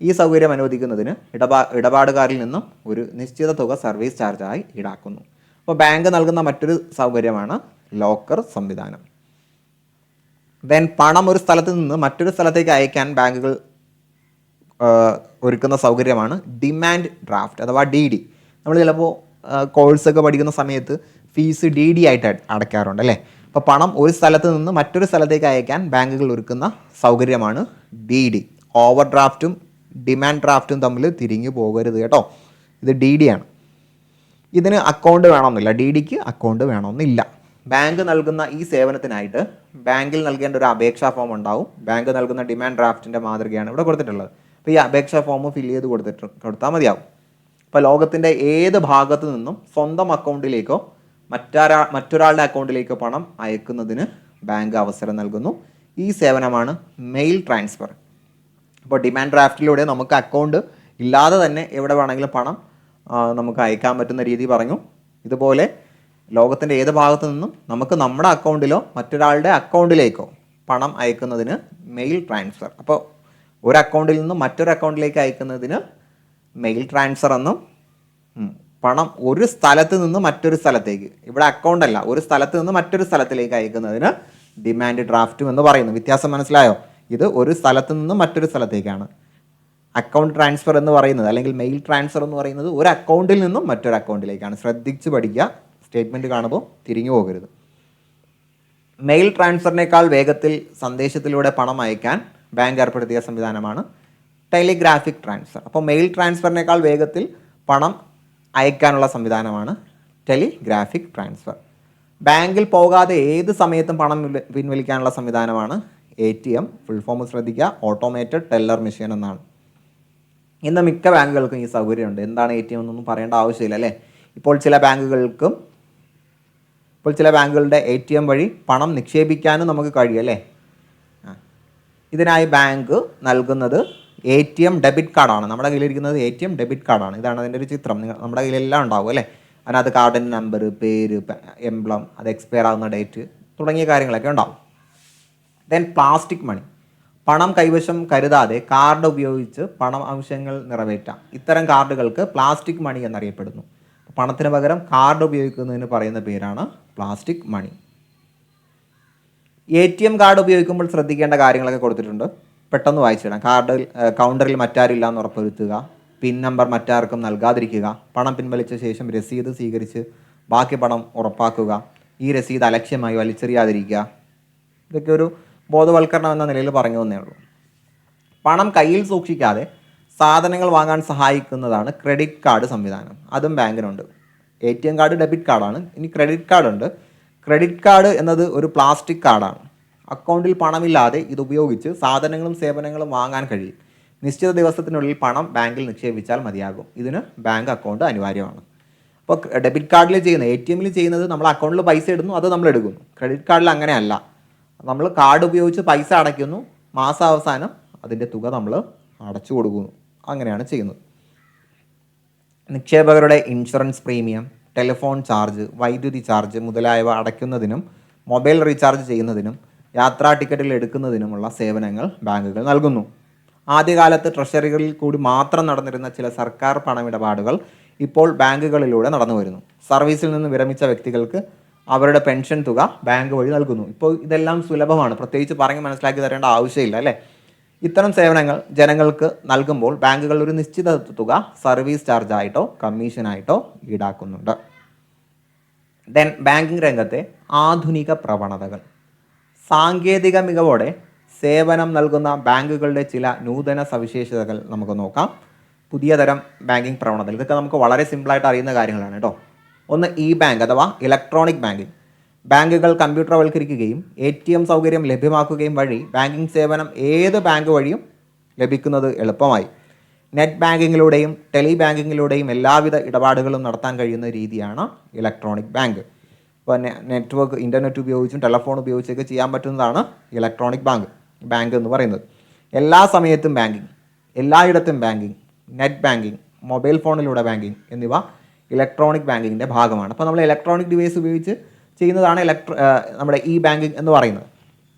ഈ സൗകര്യം അനുവദിക്കുന്നതിന് ഇടപാടുകാരിൽ നിന്നും ഒരു നിശ്ചിത തുക സർവീസ് ചാർജായി ഈടാക്കുന്നു. അപ്പോൾ ബാങ്ക് നൽകുന്ന മറ്റൊരു സൗകര്യമാണ് ലോക്കർ സംവിധാനം. ദെൻ പണം ഒരു സ്ഥലത്ത് നിന്ന് മറ്റൊരു സ്ഥലത്തേക്ക് അയക്കാൻ ബാങ്കുകൾ ഒരുക്കുന്ന സൗകര്യമാണ് ഡിമാൻഡ് ഡ്രാഫ്റ്റ് അഥവാ DD. നമ്മൾ ചിലപ്പോൾ കോഴ്സൊക്കെ പഠിക്കുന്ന സമയത്ത് ഫീസ് DD ആയിട്ട് അടയ്ക്കാറുണ്ട് അല്ലേ. അപ്പോൾ പണം ഒരു സ്ഥലത്ത് നിന്ന് മറ്റൊരു സ്ഥലത്തേക്ക് അയക്കാൻ ബാങ്കുകൾ ഒരുക്കുന്ന സൗകര്യമാണ് DD. ഓവർ ഡ്രാഫ്റ്റും ഡിമാൻഡ് ഡ്രാഫ്റ്റും തമ്മിൽ തിരിഞ്ഞു പോകരുത് കേട്ടോ. ഇത് DD ആണ്. ഇതിന് അക്കൗണ്ട് വേണമെന്നില്ല, DDക്ക് അക്കൗണ്ട് വേണമെന്നില്ല. ബാങ്ക് നൽകുന്ന ഈ സേവനത്തിനായിട്ട് ബാങ്കിൽ നൽകേണ്ട ഒരു അപേക്ഷാ ഫോം ഉണ്ടാവും. ബാങ്ക് നൽകുന്ന ഡിമാൻഡ് ഡ്രാഫ്റ്റിൻ്റെ മാതൃകയാണ് ഇവിടെ കൊടുത്തിട്ടുള്ളത്. അപ്പോൾ ഈ അപേക്ഷാ ഫോം ഫില്ല് ചെയ്ത് കൊടുത്താൽ മതിയാവും. ഇപ്പോൾ ലോകത്തിൻ്റെ ഏത് ഭാഗത്തു നിന്നും സ്വന്തം അക്കൗണ്ടിലേക്കോ മറ്റൊരാളുടെ അക്കൗണ്ടിലേക്കോ പണം അയക്കുന്നതിന് ബാങ്ക് അവസരം നൽകുന്നു. ഈ സേവനമാണ് മെയിൽ ട്രാൻസ്ഫർ. അപ്പോൾ ഡിമാൻഡ് ഡ്രാഫ്റ്റിലൂടെ നമുക്ക് അക്കൗണ്ട് ഇല്ലാതെ തന്നെ എവിടെ വേണമെങ്കിലും പണം നമുക്ക് അയക്കാൻ പറ്റുന്ന രീതി പറഞ്ഞു. ഇതുപോലെ ലോകത്തിൻ്റെ ഏത് ഭാഗത്തു നിന്നും നമുക്ക് നമ്മുടെ അക്കൗണ്ടിലോ മറ്റൊരാളുടെ അക്കൗണ്ടിലേക്കോ പണം അയക്കുന്നതിന് മെയിൽ ട്രാൻസ്ഫർ. അപ്പോൾ ഒരു അക്കൗണ്ടിൽ നിന്നും മറ്റൊരു അക്കൗണ്ടിലേക്ക് അയക്കുന്നതിന് മെയിൽ ട്രാൻസ്ഫർ എന്നും, പണം ഒരു സ്ഥലത്ത് നിന്ന് മറ്റൊരു സ്ഥലത്തേക്ക്, ഇവിടെ അക്കൗണ്ട് അല്ല, ഒരു സ്ഥലത്ത് നിന്ന് മറ്റൊരു സ്ഥലത്തിലേക്ക് അയക്കുന്നതിന് ഡിമാൻഡ് ഡ്രാഫ്റ്റും എന്ന് പറയുന്നു. വ്യത്യാസം മനസ്സിലായോ? ഇത് ഒരു സ്ഥലത്ത് നിന്ന് മറ്റൊരു സ്ഥലത്തേക്കാണ്. അക്കൗണ്ട് ട്രാൻസ്ഫർ എന്ന് പറയുന്നത് അല്ലെങ്കിൽ മെയിൽ ട്രാൻസ്ഫർ എന്ന് പറയുന്നത് ഒരു അക്കൗണ്ടിൽ നിന്നും മറ്റൊരു അക്കൗണ്ടിലേക്കാണ്. ശ്രദ്ധിച്ച് പഠിക്കുക, സ്റ്റേറ്റ്മെൻറ്റ് കാണുമ്പോൾ തിരിഞ്ഞു പോകരുത്. മെയിൽ ട്രാൻസ്ഫറിനേക്കാൾ വേഗത്തിൽ സന്ദേശത്തിലൂടെ പണം അയക്കാൻ ബാങ്ക് ഏർപ്പെടുത്തിയ സംവിധാനമാണ് ടെലിഗ്രാഫിക് ട്രാൻസ്ഫർ. അപ്പോൾ മെയിൽ ട്രാൻസ്ഫറിനേക്കാൾ വേഗത്തിൽ പണം അയക്കാനുള്ള സംവിധാനമാണ് ടെലിഗ്രാഫിക് ട്രാൻസ്ഫർ. ബാങ്കിൽ പോകാതെ ഏത് സമയത്തും പണം പിൻവലിക്കാനുള്ള സംവിധാനമാണ് ATM. ഫുൾ ഫോം ശ്രദ്ധിക്കുക, ഓട്ടോമേറ്റഡ് ടെല്ലർ മെഷീൻ എന്നാണ്. ഇന്ന് മിക്ക ബാങ്കുകൾക്കും ഈ സൗകര്യമുണ്ട്. എന്താണ് ATM എന്നൊന്നും പറയേണ്ട ആവശ്യമില്ല അല്ലേ. ഇപ്പോൾ ചില ബാങ്കുകളുടെ ATM വഴി പണം നിക്ഷേപിക്കാനും നമുക്ക് കഴിയും അല്ലേ. ഇതിനായി ബാങ്ക് നൽകുന്നത് ATM ഡെബിറ്റ് കാർഡാണ്. നമ്മുടെ കയ്യിലിരിക്കുന്നത് ATM ഡെബിറ്റ് കാർഡാണ്. ഇതാണ് അതിൻ്റെ ഒരു ചിത്രം. നമ്മുടെ കയ്യിലെല്ലാം ഉണ്ടാവും അല്ലേ. അതിനകത്ത് കാർഡിൻ്റെ നമ്പർ, പേര്, എംബ്ലം, അത് എക്സ്പയർ ആകുന്ന ഡേറ്റ് തുടങ്ങിയ കാര്യങ്ങളൊക്കെ ഉണ്ടാവും. Then plastic money. പണം കൈവശം കരുതാതെ കാർഡ് ഉപയോഗിച്ച് പണം ആവശ്യങ്ങൾ നിറവേറ്റാം. ഇത്തരം കാർഡുകൾക്ക് പ്ലാസ്റ്റിക് മണി എന്നറിയപ്പെടുന്നു. പണത്തിന് പകരം കാർഡ് ഉപയോഗിക്കുന്നതിന് പറയുന്ന പേരാണ് പ്ലാസ്റ്റിക് മണി. ATM കാർഡ് ഉപയോഗിക്കുമ്പോൾ ശ്രദ്ധിക്കേണ്ട കാര്യങ്ങളൊക്കെ കൊടുത്തിട്ടുണ്ട്. പെട്ടെന്ന് വായിച്ചിടാം. കൗണ്ടറിൽ മറ്റാരില്ല എന്ന് ഉറപ്പുവരുത്തുക. പിൻ നമ്പർ മറ്റാർക്കും നൽകാതിരിക്കുക. പണം പിൻവലിച്ച ശേഷം രസീത് സ്വീകരിച്ച് ബാക്കി പണം ഉറപ്പാക്കുക. ഈ രസീത് അലക്ഷ്യമായി വലിച്ചെറിയാതിരിക്കുക. ഇതൊക്കെ ഒരു ബോധവൽക്കരണം എന്ന നിലയിൽ പറഞ്ഞു തന്നേ ഉള്ളൂ. പണം കയ്യിൽ സൂക്ഷിക്കാതെ സാധനങ്ങൾ വാങ്ങാൻ സഹായിക്കുന്നതാണ് ക്രെഡിറ്റ് കാർഡ് സംവിധാനം. അതും ബാങ്കിനുണ്ട്. ATM കാർഡ് ഡെബിറ്റ് കാർഡാണ്. ഇനി ക്രെഡിറ്റ് കാർഡ് ഉണ്ട്. ക്രെഡിറ്റ് കാർഡ് എന്നത് ഒരു പ്ലാസ്റ്റിക് കാർഡാണ്. അക്കൗണ്ടിൽ പണമില്ലാതെ ഇതുപയോഗിച്ച് സാധനങ്ങളും സേവനങ്ങളും വാങ്ങാൻ കഴിയും. നിശ്ചിത ദിവസത്തിനുള്ളിൽ പണം ബാങ്കിൽ നിക്ഷേപിച്ചാൽ മതിയാകും. ഇതിന് ബാങ്ക് അക്കൗണ്ട് അനിവാര്യമാണ്. അപ്പോൾ ഡെബിറ്റ് കാർഡിൽ ചെയ്യുന്ന ATM ചെയ്യുന്നത് നമ്മൾ അക്കൗണ്ടിൽ പൈസ ഇടുന്നു, അത് നമ്മൾ എടുക്കുന്നു. ക്രെഡിറ്റ് കാർഡിൽ അങ്ങനെയല്ല. നമ്മൾ കാർഡ് ഉപയോഗിച്ച് പൈസ അടയ്ക്കുന്നു, മാസാവസാനം അതിൻ്റെ തുക നമ്മൾ അടച്ചു കൊടുക്കുന്നു. അങ്ങനെയാണ് ചെയ്യുന്നത്. നിക്ഷേപകരുടെ ഇൻഷുറൻസ് പ്രീമിയം, ടെലിഫോൺ ചാർജ്, വൈദ്യുതി ചാർജ് മുതലായവ അടയ്ക്കുന്നതിനും മൊബൈൽ റീചാർജ് ചെയ്യുന്നതിനും യാത്രാ ടിക്കറ്റിൽ എടുക്കുന്നതിനുമുള്ള സേവനങ്ങൾ ബാങ്കുകൾ നൽകുന്നു. ആദ്യകാലത്ത് ട്രഷറികളിൽ കൂടി മാത്രം നടന്നിരുന്ന ചില സർക്കാർ പണമിടപാടുകൾ ഇപ്പോൾ ബാങ്കുകളിലൂടെ നടന്നു വരുന്നു. സർവീസിൽ നിന്ന് വിരമിച്ച വ്യക്തികൾക്ക് അവരുടെ പെൻഷൻ തുക ബാങ്ക് വഴി നൽകുന്നു. ഇപ്പോൾ ഇതെല്ലാം സുലഭമാണ്. പ്രത്യേകിച്ച് പറഞ്ഞ് മനസ്സിലാക്കി തരേണ്ട ആവശ്യമില്ല അല്ലേ. ഇത്തരം സേവനങ്ങൾ ജനങ്ങൾക്ക് നൽകുമ്പോൾ ബാങ്കുകൾ ഒരു നിശ്ചിത തുക സർവീസ് ചാർജായിട്ടോ കമ്മീഷനായിട്ടോ ഈടാക്കുന്നുണ്ട്. ദെൻ ബാങ്കിങ് രംഗത്തെ ആധുനിക പ്രവണതകൾ. സാങ്കേതിക മികവോടെ സേവനം നൽകുന്ന ബാങ്കുകളുടെ ചില നൂതന സവിശേഷതകൾ നമുക്ക് നോക്കാം. പുതിയ തരം ബാങ്കിങ് പ്രവണതകൾ, ഇതൊക്കെ നമുക്ക് വളരെ സിമ്പിളായിട്ട് അറിയുന്ന കാര്യങ്ങളാണ് കേട്ടോ. ഒന്ന്, ബാങ്ക് അഥവാ ഇലക്ട്രോണിക് ബാങ്കിങ്. ബാങ്കുകൾ കമ്പ്യൂട്ടർവൽക്കരിക്കുകയും ATM സൗകര്യം ലഭ്യമാക്കുകയും വഴി ബാങ്കിങ് സേവനം ഏത് ബാങ്ക് വഴിയും ലഭിക്കുന്നത് എളുപ്പമായി. നെറ്റ് ബാങ്കിങ്ങിലൂടെയും ടെലി ബാങ്കിങ്ങിലൂടെയും എല്ലാവിധ ഇടപാടുകളും നടത്താൻ കഴിയുന്ന രീതിയാണ് ഇലക്ട്രോണിക് ബാങ്ക്. ഇപ്പോൾ നെറ്റ്വർക്ക്, ഇൻ്റർനെറ്റ് ഉപയോഗിച്ചും ടെലഫോൺ ഉപയോഗിച്ചൊക്കെ ചെയ്യാൻ പറ്റുന്നതാണ് ഇലക്ട്രോണിക് ബാങ്ക് എന്ന് പറയുന്നത്. എല്ലാ സമയത്തും ബാങ്കിങ്, എല്ലായിടത്തും ബാങ്കിങ്, നെറ്റ് ബാങ്കിങ്, മൊബൈൽ ഫോണിലൂടെ ബാങ്കിങ് എന്നിവ ഇലക്ട്രോണിക് ബാങ്കിങ്ങിൻ്റെ ഭാഗമാണ്. അപ്പോൾ നമ്മൾ ഇലക്ട്രോണിക് ഡിവൈസ് ഉപയോഗിച്ച് ചെയ്യുന്നതാണ് നമ്മുടെ ബാങ്കിങ് എന്ന് പറയുന്നത്.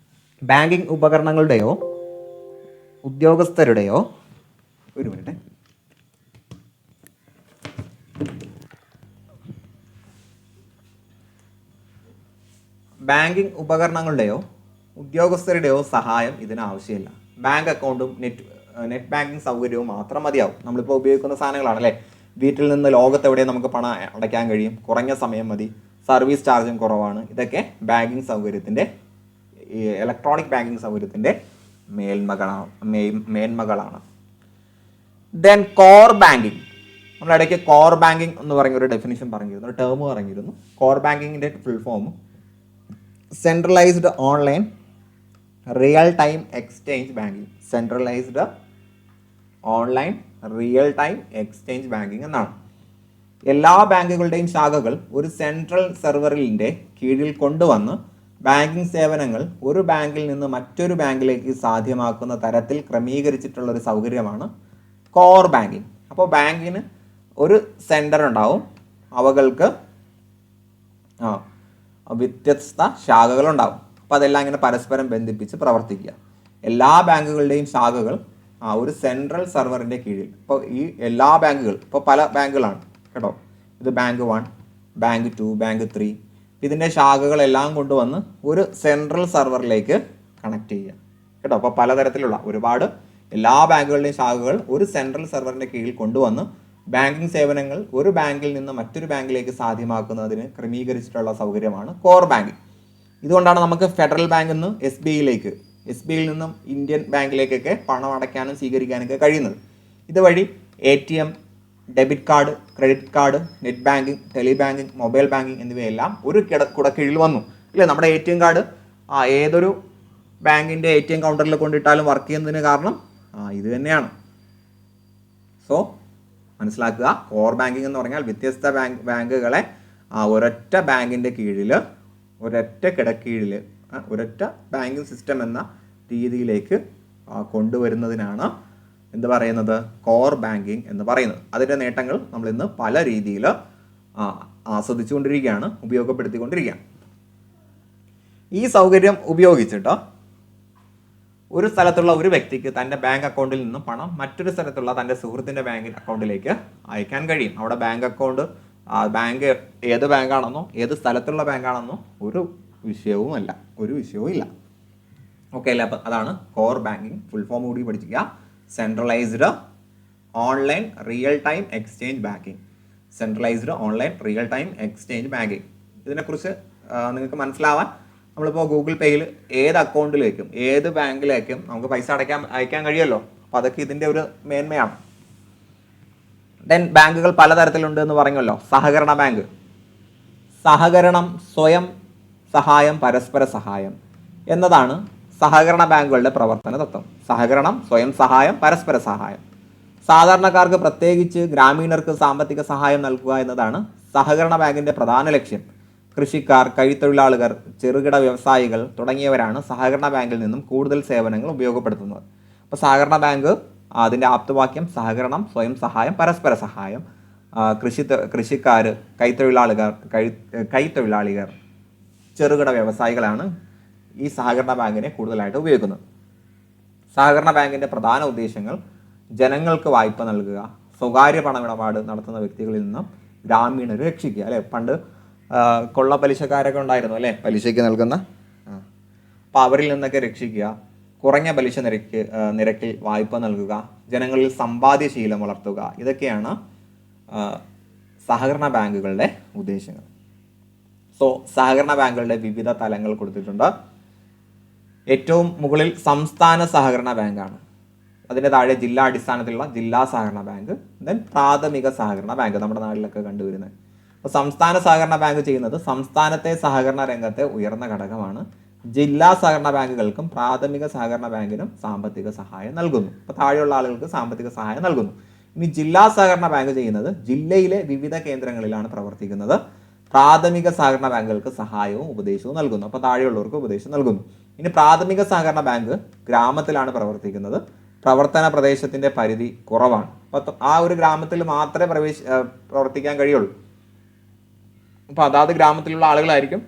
ബാങ്കിങ് ഉപകരണങ്ങളുടെയോ ഉദ്യോഗസ്ഥരുടെയോ ബാങ്കിങ് ഉപകരണങ്ങളുടെയോ ഉദ്യോഗസ്ഥരുടെയോ സഹായം ഇതിന് ആവശ്യമില്ല. ബാങ്ക് അക്കൗണ്ടും നെറ്റ് ബാങ്കിങ് സൗകര്യവും മാത്രം മതിയാവും. നമ്മളിപ്പോൾ ഉപയോഗിക്കുന്ന സാധനങ്ങളാണ് അല്ലേ. വീട്ടിൽ നിന്ന് ലോകത്തെവിടെയും നമുക്ക് പണം അടയ്ക്കാൻ കഴിയും, കുറഞ്ഞ സമയം മതി, സർവീസ് ചാർജും കുറവാണ്. ഇതൊക്കെ ബാങ്കിങ് സൗകര്യത്തിൻ്റെ, ഇലക്ട്രോണിക് ബാങ്കിങ് സൗകര്യത്തിൻ്റെ മേന്മകളാണ്. Then core banking. നമ്മളിടയ്ക്ക് കോർ ബാങ്കിങ് എന്ന് പറഞ്ഞൊരു ഡെഫിനിഷൻ പറഞ്ഞിരുന്നു, ഒരു ടേം പറഞ്ഞിരുന്നു. കോർ ബാങ്കിങ്ങിൻ്റെ full form centralised online real time exchange banking. Centralised online real time exchange banking എന്നാണ്. എല്ലാ ബാങ്കുകളുടെയും ശാഖകൾ ഒരു സെൻട്രൽ സെർവറിൻ്റെ കീഴിൽ കൊണ്ടുവന്ന് ബാങ്കിങ് സേവനങ്ങൾ ഒരു ബാങ്കിൽ നിന്ന് മറ്റൊരു ബാങ്കിലേക്ക് സാധ്യമാക്കുന്ന തരത്തിൽ ക്രമീകരിച്ചിട്ടുള്ള ഒരു സൗകര്യമാണ് കോർ ബാങ്കിങ്. അപ്പോൾ ബാങ്കിന് ഒരു സെൻറ്റർ ഉണ്ടാവും, അവകൾക്ക് വ്യത്യസ്ത ശാഖകളുണ്ടാവും. അപ്പോൾ അതെല്ലാം ഇങ്ങനെ പരസ്പരം ബന്ധിപ്പിച്ച് പ്രവർത്തിക്കുക. എല്ലാ ബാങ്കുകളുടെയും ശാഖകൾ ഒരു സെൻട്രൽ സെർവറിൻ്റെ കീഴിൽ. ഇപ്പോൾ ഈ എല്ലാ ബാങ്കുകൾ, ഇപ്പോൾ പല ബാങ്കുകളാണ് കേട്ടോ. ഇത് ബാങ്ക് 1, ബാങ്ക് 2, ബാങ്ക് 3. ഇതിൻ്റെ ശാഖകളെല്ലാം കൊണ്ടുവന്ന് ഒരു സെൻട്രൽ സെർവറിലേക്ക് കണക്ട് ചെയ്യുക കേട്ടോ. അപ്പോൾ പലതരത്തിലുള്ള ഒരുപാട് എല്ലാ ബാങ്കുകളുടെയും ശാഖകൾ ഒരു സെൻട്രൽ സെർവറിൻ്റെ കീഴിൽ കൊണ്ടുവന്ന് ബാങ്കിങ് സേവനങ്ങൾ ഒരു ബാങ്കിൽ നിന്ന് മറ്റൊരു ബാങ്കിലേക്ക് സാധ്യമാക്കുന്നതിന് ക്രമീകരിച്ചിട്ടുള്ള സൗകര്യമാണ് കോർ ബാങ്കിങ്. ഇതുകൊണ്ടാണ് നമുക്ക് ഫെഡറൽ ബാങ്കിൽ നിന്ന് SBIയിൽ നിന്നും ഇന്ത്യൻ ബാങ്കിലേക്കൊക്കെ പണം അടയ്ക്കാനും സ്വീകരിക്കാനൊക്കെ കഴിയുന്നത്. ഇതുവഴി ATM, debit card, credit card, net banking, tele banking, mobile banking എന്നിവയെല്ലാം ഒരു കുടക്കീഴിൽ വന്നു ഇല്ലേ. നമ്മുടെ ATM കാർഡ് ഏതൊരു ബാങ്കിൻ്റെ ATM കൗണ്ടറിൽ കൊണ്ടിട്ടാലും വർക്ക് ചെയ്യുന്നതിന് കാരണം ഇത് തന്നെയാണ്. സോ മനസ്സിലാക്കുക, കോർ ബാങ്കിങ് എന്ന് പറഞ്ഞാൽ വ്യത്യസ്ത ബാങ്കുകളെ ഒരൊറ്റ ബാങ്കിൻ്റെ കീഴിൽ, ഒരൊറ്റ കിടക്കീഴിൽ, ഒരൊറ്റ ബാങ്കിങ് സിസ്റ്റം എന്ന രീതിയിലേക്ക് കൊണ്ടുവരുന്നതിനാണ് എന്ത് പറയുന്നത്, കോർ ബാങ്കിങ് എന്ന് പറയുന്നത്. അതിൻ്റെ നേട്ടങ്ങൾ നമ്മൾ ഇന്ന് പല രീതിയിൽ ആസ്വദിച്ചുകൊണ്ടിരിക്കുകയാണ്, ഉപയോഗപ്പെടുത്തിക്കൊണ്ടിരിക്കുകയാണ്. ഈ സൗകര്യം ഉപയോഗിച്ചിട്ട് ഒരു സ്ഥലത്തുള്ള ഒരു വ്യക്തിക്ക് തൻ്റെ ബാങ്ക് അക്കൗണ്ടിൽ നിന്നും പണം മറ്റൊരു സ്ഥലത്തുള്ള തൻ്റെ സുഹൃത്തിൻ്റെ ബാങ്ക് അക്കൗണ്ടിലേക്ക് അയക്കാൻ കഴിയും. അവിടെ ബാങ്ക് അക്കൗണ്ട് ബാങ്ക് ഏത് ബാങ്കാണെന്നോ ഏത് സ്ഥലത്തുള്ള ബാങ്കാണെന്നോ ഒരു വിഷയവും ഇല്ല. ഓക്കെ അല്ലേ? അപ്പം അതാണ് കോർ ബാങ്കിങ്. ഫുൾ ഫോം കൂടി പഠിക്കുക. Centralised online real time exchange banking. Centralised online real time exchange banking. ഇതിനെക്കുറിച്ച് നിങ്ങൾക്ക് മനസ്സിലാവാൻ നമ്മളിപ്പോൾ ഗൂഗിൾ പേയിൽ ഏത് അക്കൗണ്ടിലേക്കും ഏത് ബാങ്കിലേക്കും നമുക്ക് പൈസ അയക്കാൻ കഴിയുമല്ലോ. അപ്പോൾ അതൊക്കെ ഇതിൻ്റെ ഒരു മേന്മയാണ്. ദെൻ ബാങ്കുകൾ പലതരത്തിലുണ്ട് എന്ന് പറഞ്ഞല്ലോ. സഹകരണ ബാങ്ക്, സഹകരണം, സ്വയം സഹായം, പരസ്പര സഹായം എന്നതാണ് സഹകരണ ബാങ്കുകളുടെ പ്രവർത്തന തത്വം. സഹകരണം, സ്വയം സഹായം, പരസ്പര സഹായം. സാധാരണക്കാർക്ക് പ്രത്യേകിച്ച് ഗ്രാമീണർക്ക് സാമ്പത്തിക സഹായം നൽകുക എന്നതാണ് സഹകരണ ബാങ്കിൻ്റെ പ്രധാന ലക്ഷ്യം. കൃഷിക്കാർ, കൈത്തൊഴിലാളികൾ, ചെറുകിട വ്യവസായികൾ തുടങ്ങിയവരാണ് സഹകരണ ബാങ്കിൽ നിന്നും കൂടുതൽ സേവനങ്ങൾ ഉപയോഗപ്പെടുത്തുന്നത്. അപ്പോൾ സഹകരണ ബാങ്ക് അതിൻ്റെ ആപ്തവാക്യം സഹകരണം, സ്വയം സഹായം, പരസ്പര സഹായം. കൃഷിക്കാർ, കൈത്തൊഴിലാളികൾ, ചെറുകിട വ്യവസായികളാണ് ഈ സഹകരണ ബാങ്കിനെ കൂടുതലായിട്ട് ഉപയോഗിക്കുന്നത്. സഹകരണ ബാങ്കിൻ്റെ പ്രധാന ഉദ്ദേശങ്ങൾ ജനങ്ങൾക്ക് വായ്പ നൽകുക, സ്വകാര്യ പണമിടപാട് നടത്തുന്ന വ്യക്തികളിൽ നിന്നും ഗ്രാമീണരെ രക്ഷിക്കുക. അല്ലേ, പണ്ട് കൊള്ള പലിശക്കാരൊക്കെ ഉണ്ടായിരുന്നു അല്ലേ, പലിശയ്ക്ക് നൽകുന്ന. അപ്പോൾ അവരിൽ നിന്നൊക്കെ രക്ഷിക്കുക, കുറഞ്ഞ പലിശ നിരക്കിൽ വായ്പ നൽകുക, ജനങ്ങളിൽ സമ്പാദ്യശീലം വളർത്തുക. ഇതൊക്കെയാണ് സഹകരണ ബാങ്കുകളുടെ ഉദ്ദേശങ്ങൾ. സോ സഹകരണ ബാങ്കുകളുടെ വിവിധ തലങ്ങൾ കൊടുത്തിട്ടുണ്ട്. ഏറ്റവും മുകളിൽ സംസ്ഥാന സഹകരണ ബാങ്കാണ്. അതിൻ്റെ താഴെ ജില്ലാ അടിസ്ഥാനത്തിലുള്ള ജില്ലാ സഹകരണ ബാങ്ക്, ദെൻ പ്രാഥമിക സഹകരണ ബാങ്ക്, നമ്മുടെ നാട്ടിലൊക്കെ കണ്ടുവരുന്നത്. അപ്പോൾ സംസ്ഥാന സഹകരണ ബാങ്ക് ചെയ്യുന്നത് സംസ്ഥാനത്തെ സഹകരണ രംഗത്തെ ഉയർന്ന ഘടകമാണ്. ജില്ലാ സഹകരണ ബാങ്കുകൾക്കും പ്രാഥമിക സഹകരണ ബാങ്കിനും സാമ്പത്തിക സഹായം നൽകുന്നു. അപ്പോൾ താഴെയുള്ള ആളുകൾക്ക് സാമ്പത്തിക സഹായം നൽകുന്നു. ഇനി ജില്ലാ സഹകരണ ബാങ്ക് ചെയ്യുന്നത് ജില്ലയിലെ വിവിധ കേന്ദ്രങ്ങളിലാണ് പ്രവർത്തിക്കുന്നത്. പ്രാഥമിക സഹകരണ ബാങ്കുകൾക്ക് സഹായവും ഉപദേശവും നൽകുന്നു. അപ്പോൾ താഴെയുള്ളവർക്ക് ഉപദേശം നൽകുന്നു. ഇനി പ്രാഥമിക സഹകരണ ബാങ്ക് ഗ്രാമത്തിലാണ് പ്രവർത്തിക്കുന്നത്. പ്രവർത്തന പ്രദേശത്തിൻ്റെ പരിധി കുറവാണ്. അപ്പോൾ ആ ഒരു ഗ്രാമത്തിൽ മാത്രമേ പ്രവർത്തിക്കാൻ കഴിയുള്ളൂ. അപ്പോൾ അതാത് ഗ്രാമത്തിലുള്ള ആളുകളായിരിക്കും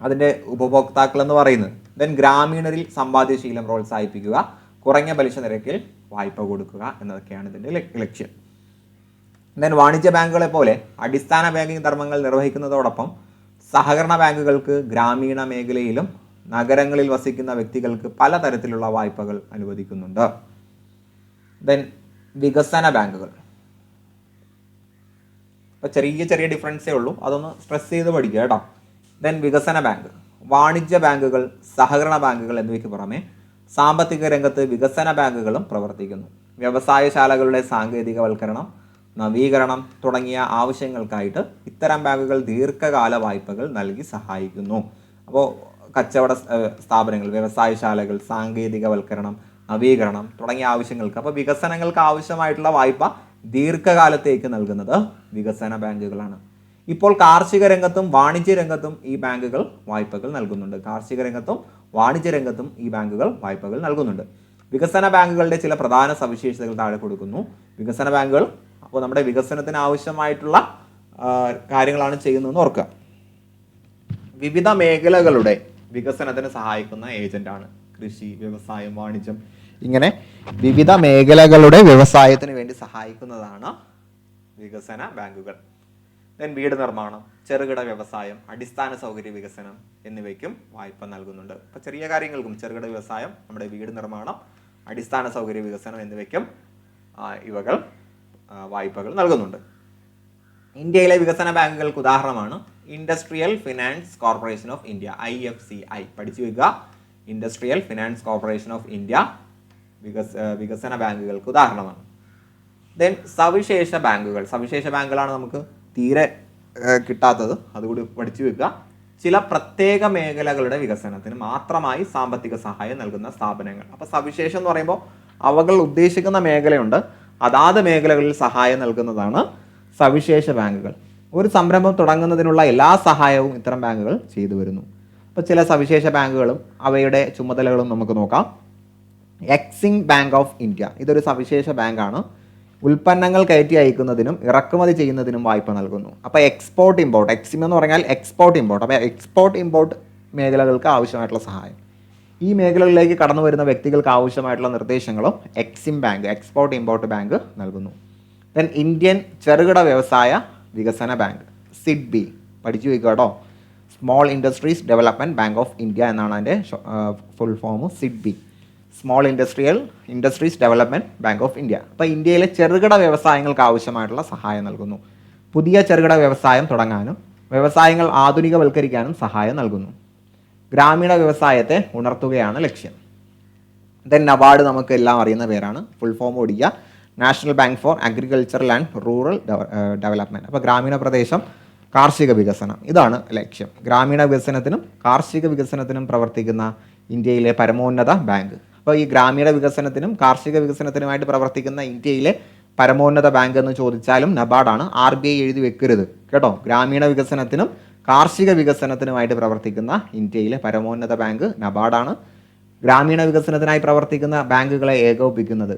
അതിൻ്റെ ഉപഭോക്താക്കൾ എന്ന് പറയുന്നത്. ദെൻ ഗ്രാമീണരിൽ സമ്പാദ്യശീലം പ്രോത്സാഹിപ്പിക്കുക, കുറഞ്ഞ പലിശ നിരക്കിൽ വായ്പ കൊടുക്കുക എന്നതൊക്കെയാണ് ഇതിൻ്റെ ലക്ഷ്യം. ദെൻ വാണിജ്യ ബാങ്കുകളെ പോലെ അടിസ്ഥാന ബാങ്കിങ് ധർമ്മങ്ങൾ നിർവഹിക്കുന്നതോടൊപ്പം സഹകരണ ബാങ്കുകൾക്ക് ഗ്രാമീണ മേഖലയിലും നഗരങ്ങളിൽ വസിക്കുന്ന വ്യക്തികൾക്ക് പലതരത്തിലുള്ള വായ്പകൾ അനുവദിക്കുന്നുണ്ട്. ദെൻ വികസന ബാങ്കുകൾ. അപ്പോൾ ചെറിയ ഡിഫറൻസേ ഉള്ളൂ, അതൊന്ന് സ്ട്രെസ് ചെയ്ത് പഠിക്കുക കേട്ടോ. ദെൻ വികസന ബാങ്ക്, വാണിജ്യ ബാങ്കുകൾ, സഹകരണ ബാങ്കുകൾ എന്നിവയ്ക്ക് പുറമെ സാമ്പത്തിക രംഗത്ത് വികസന ബാങ്കുകളും പ്രവർത്തിക്കുന്നു. വ്യവസായശാലകളുടെ സാങ്കേതികവൽക്കരണം, നവീകരണം തുടങ്ങിയ ആവശ്യങ്ങൾക്കായിട്ട് ഇത്തരം ബാങ്കുകൾ ദീർഘകാല വായ്പകൾ നൽകി സഹായിക്കുന്നു. അപ്പോൾ കച്ചവട സ്ഥാപനങ്ങൾ, വ്യവസായശാലകൾ, സാങ്കേതികവൽക്കരണം, നവീകരണം തുടങ്ങിയ ആവശ്യങ്ങൾക്ക്, അപ്പോൾ വികസനങ്ങൾക്ക് ആവശ്യമായിട്ടുള്ള വായ്പ ദീർഘകാലത്തേക്ക് നൽകുന്നത് വികസന ബാങ്കുകളാണ്. ഇപ്പോൾ കാർഷിക രംഗത്തും വാണിജ്യ രംഗത്തും ഈ ബാങ്കുകൾ വായ്പകൾ നൽകുന്നുണ്ട്. കാർഷിക രംഗത്തും വാണിജ്യ രംഗത്തും ഈ ബാങ്കുകൾ വായ്പകൾ നൽകുന്നുണ്ട്. വികസന ബാങ്കുകളുടെ ചില പ്രധാന സവിശേഷതകൾ താഴെ കൊടുക്കുന്നു. വികസന ബാങ്കുകൾ അപ്പോൾ നമ്മുടെ വികസനത്തിന് ആവശ്യമായിട്ടുള്ള കാര്യങ്ങളാണ് ചെയ്യുന്നതെന്ന് ഓർക്കുക. വിവിധ മേഖലകളുടെ വികസനത്തിന് സഹായിക്കുന്ന ഏജന്റാണ്. കൃഷി, വ്യവസായം, വാണിജ്യം, ഇങ്ങനെ വിവിധ മേഖലകളുടെ വ്യവസായത്തിന് വേണ്ടി സഹായിക്കുന്നതാണ് വികസന ബാങ്കുകൾ. ദെൻ വീട് നിർമ്മാണം, ചെറുകിട വ്യവസായം, അടിസ്ഥാന സൗകര്യ വികസനം എന്നിവയ്ക്കും വായ്പ നൽകുന്നുണ്ട്. അപ്പോൾ ചെറിയ കാര്യങ്ങൾക്കും ചെറുകിട വ്യവസായം, നമ്മുടെ വീട് നിർമ്മാണം, അടിസ്ഥാന സൗകര്യ വികസനം എന്നിവയ്ക്കും ഇവകൾ വായ്പകൾ നൽകുന്നുണ്ട്. ഇന്ത്യയിലെ വികസന ബാങ്കുകൾക്ക് ഉദാഹരണമാണ് industrial finance corporation of India, IFCI. പഠിച്ചു വയ്ക്കുക. Industrial finance corporation of India വികസന ബാങ്കുകൾക്ക് ഉദാഹരണമാണ്. ദെൻ സവിശേഷ ബാങ്കുകൾ. സവിശേഷ ബാങ്കുകളാണ് നമുക്ക് തീരെ കിട്ടാത്തത്, അതുകൂടി പഠിച്ചു വെക്കുക. ചില പ്രത്യേക മേഖലകളുടെ വികസനത്തിന് മാത്രമായി സാമ്പത്തിക സഹായം നൽകുന്ന സ്ഥാപനങ്ങൾ. അപ്പോൾ സവിശേഷം എന്ന് പറയുമ്പോൾ അവകൾ ഉദ്ദേശിക്കുന്ന മേഖലയുണ്ട്, അതാത് മേഖലകളിൽ സഹായം നൽകുന്നതാണ് സവിശേഷ ബാങ്കുകൾ. ഒരു സംരംഭം തുടങ്ങുന്നതിനുള്ള എല്ലാ സഹായവും ഇത്തരം ബാങ്കുകൾ ചെയ്തു വരുന്നു. അപ്പോൾ ചില സവിശേഷ ബാങ്കുകളും അവയുടെ ചുമതലകളും നമുക്ക് നോക്കാം. എക്സിം ബാങ്ക് ഓഫ് ഇന്ത്യ, ഇതൊരു സവിശേഷ ബാങ്കാണ്. ഉൽപ്പന്നങ്ങൾ കയറ്റി അയക്കുന്നതിനും ഇറക്കുമതി ചെയ്യുന്നതിനും വായ്പ നൽകുന്നു. അപ്പോൾ എക്സ്പോർട്ട് ഇമ്പോർട്ട്, എക്സിം എന്ന് പറഞ്ഞാൽ എക്സ്പോർട്ട് ഇമ്പോർട്ട്, അപ്പോൾ എക്സ്പോർട്ട് ഇമ്പോർട്ട് മേഖലകൾക്ക് ആവശ്യമായിട്ടുള്ള സഹായം. ഈ മേഖലകളിലേക്ക് കടന്നു വരുന്ന വ്യക്തികൾക്ക് ആവശ്യമായിട്ടുള്ള നിർദ്ദേശങ്ങളും Exim bank, export import bank നൽകുന്നു. ദെൻ ഇന്ത്യൻ ചെറുകിട വ്യവസായ വികസന ബാങ്ക്, സിഡ്ബി, പഠിച്ചു വയ്ക്കുക കേട്ടോ. Small industries development bank of India എന്നാണ് അതിൻ്റെ full form, SIDBI, small industries development bank of India. അപ്പോൾ ഇന്ത്യയിലെ ചെറുകിട വ്യവസായങ്ങൾക്ക് ആവശ്യമായിട്ടുള്ള സഹായം നൽകുന്നു. പുതിയ ചെറുകിട വ്യവസായം തുടങ്ങാനും വ്യവസായങ്ങൾ ആധുനികവൽക്കരിക്കാനും സഹായം നൽകുന്നു. ഗ്രാമീണ വ്യവസായത്തെ ഉണർത്തുകയാണ് ലക്ഷ്യം. ദെൻ നബാർഡ് നമുക്ക് എല്ലാം അറിയുന്ന പേരാണ്, ഫുൾ ഫോം ഓടിക്കുക, national bank for agricultural and rural development. അപ്പോൾ ഗ്രാമീണ പ്രദേശം, കാർഷിക വികസനം, ഇതാണ് ലക്ഷ്യം. ഗ്രാമീണ വികസനത്തിനും കാർഷിക വികസനത്തിനും പ്രവർത്തിക്കുന്ന ഇന്ത്യയിലെ പരമോന്നത ബാങ്ക്. അപ്പോൾ ഈ ഗ്രാമീണ വികസനത്തിനും കാർഷിക വികസനത്തിനുമായിട്ട് പ്രവർത്തിക്കുന്ന ഇന്ത്യയിലെ പരമോന്നത ബാങ്ക് എന്ന് ചോദിച്ചാലും നബാർഡാണ്. RBI എഴുതി വെക്കരുത് കേട്ടോ. ഗ്രാമീണ വികസനത്തിനും കാർഷിക വികസനത്തിനുമായിട്ട് പ്രവർത്തിക്കുന്ന ഇന്ത്യയിലെ പരമോന്നത ബാങ്ക് നബാർഡാണ്. ഗ്രാമീണ വികസനത്തിനായി പ്രവർത്തിക്കുന്ന ബാങ്കുകളെ ഏകോപിപ്പിക്കുന്നത്,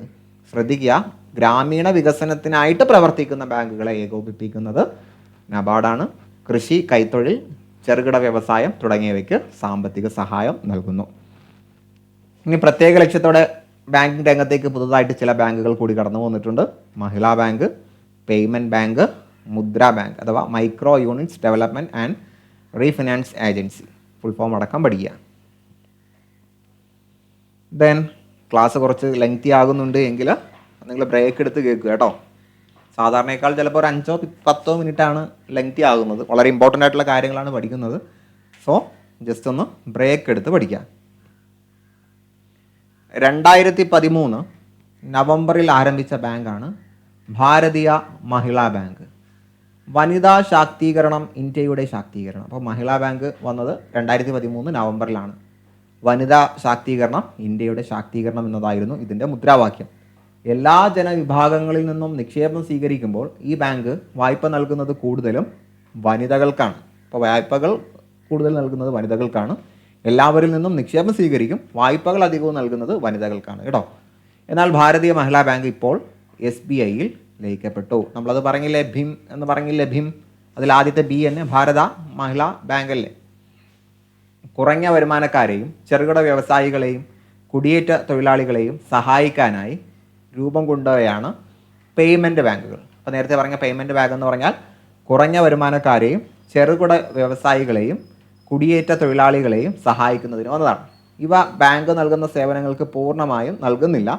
ശ്രദ്ധിക്കുക, ഗ്രാമീണ വികസനത്തിനായിട്ട് പ്രവർത്തിക്കുന്ന ബാങ്കുകളെ ഏകോപിപ്പിക്കുന്നത് നബാർഡാണ്. കൃഷി, കൈത്തൊഴിൽ, ചെറുകിട വ്യവസായം തുടങ്ങിയവയ്ക്ക് സാമ്പത്തിക സഹായം നൽകുന്നു. ഇനി പ്രത്യേക ലക്ഷ്യത്തോടെ ബാങ്കിങ് രംഗത്തേക്ക് പുതുതായിട്ട് ചില ബാങ്കുകൾ കൂടി കടന്നു വന്നിട്ടുണ്ട്. മഹിളാ ബാങ്ക്, പേയ്മെൻറ്റ് ബാങ്ക്, മുദ്ര ബാങ്ക് അഥവാ micro units development and refinance agency, full form അടക്കം പഠിക്കുക. ദെൻ ക്ലാസ് കുറച്ച് ലെങ്തി ആകുന്നുണ്ട് എങ്കിൽ നിങ്ങൾ ബ്രേക്ക് എടുത്ത് കേൾക്കുക കേട്ടോ. സാധാരണയേക്കാൾ ചിലപ്പോൾ ഒരു 5-10 മിനിറ്റാണ് ലെങ്തി ആകുന്നത്. വളരെ ഇമ്പോർട്ടൻ്റ് ആയിട്ടുള്ള കാര്യങ്ങളാണ് പഠിക്കുന്നത്. സോ ജസ്റ്റ് ഒന്ന് ബ്രേക്ക് എടുത്ത് പഠിക്കുക. 2013 നവംബറിൽ ആരംഭിച്ച ബാങ്കാണ് ഭാരതീയ മഹിളാ ബാങ്ക്. വനിതാ ശാക്തീകരണം ഇന്ത്യയുടെ ശാക്തീകരണം. അപ്പോൾ മഹിളാ ബാങ്ക് വന്നത് 2013 നവംബറിലാണ്. വനിതാ ശാക്തീകരണം ഇന്ത്യയുടെ ശാക്തീകരണം എന്നതായിരുന്നു ഇതിൻ്റെ മുദ്രാവാക്യം. എല്ലാ ജനവിഭാഗങ്ങളിൽ നിന്നും നിക്ഷേപം സ്വീകരിക്കുമ്പോൾ ഈ ബാങ്ക് വായ്പ നൽകുന്നത് കൂടുതലും വനിതകൾക്കാണ്. അപ്പോൾ വായ്പകൾ കൂടുതൽ നൽകുന്നത് വനിതകൾക്കാണ്. എല്ലാവരിൽ നിന്നും നിക്ഷേപം സ്വീകരിക്കും, വായ്പകൾ അധികവും നൽകുന്നത് വനിതകൾക്കാണ് കേട്ടോ. എന്നാൽ ഭാരതീയ മഹിളാ ബാങ്ക് ഇപ്പോൾ SBIയിൽ ലയിക്കപ്പെട്ടു. നമ്മളത് പറഞ്ഞില്ലേ, ഭീം എന്ന് പറഞ്ഞില്ലേ, ഭീം, അതിൽ ആദ്യത്തെ B തന്നെ ഭാരത മഹിളാ ബാങ്കല്ലേ. കുറഞ്ഞ വരുമാനക്കാരെയും ചെറുകിട വ്യവസായികളെയും കുടിയേറ്റ തൊഴിലാളികളെയും സഹായിക്കാനായി രൂപം കൊണ്ടവയാണ് പേയ്മെൻറ്റ് ബാങ്കുകൾ. അപ്പോൾ നേരത്തെ പറഞ്ഞ പേയ്മെൻറ്റ് ബാങ്ക് എന്ന് പറഞ്ഞാൽ കുറഞ്ഞ വരുമാനക്കാരെയും ചെറുകിട വ്യവസായികളെയും കുടിയേറ്റ തൊഴിലാളികളെയും സഹായിക്കുന്നതിന് വന്നതാണ്. ഇവ ബാങ്ക് നൽകുന്ന സേവനങ്ങൾക്ക് പൂർണ്ണമായും നൽകുന്നില്ല.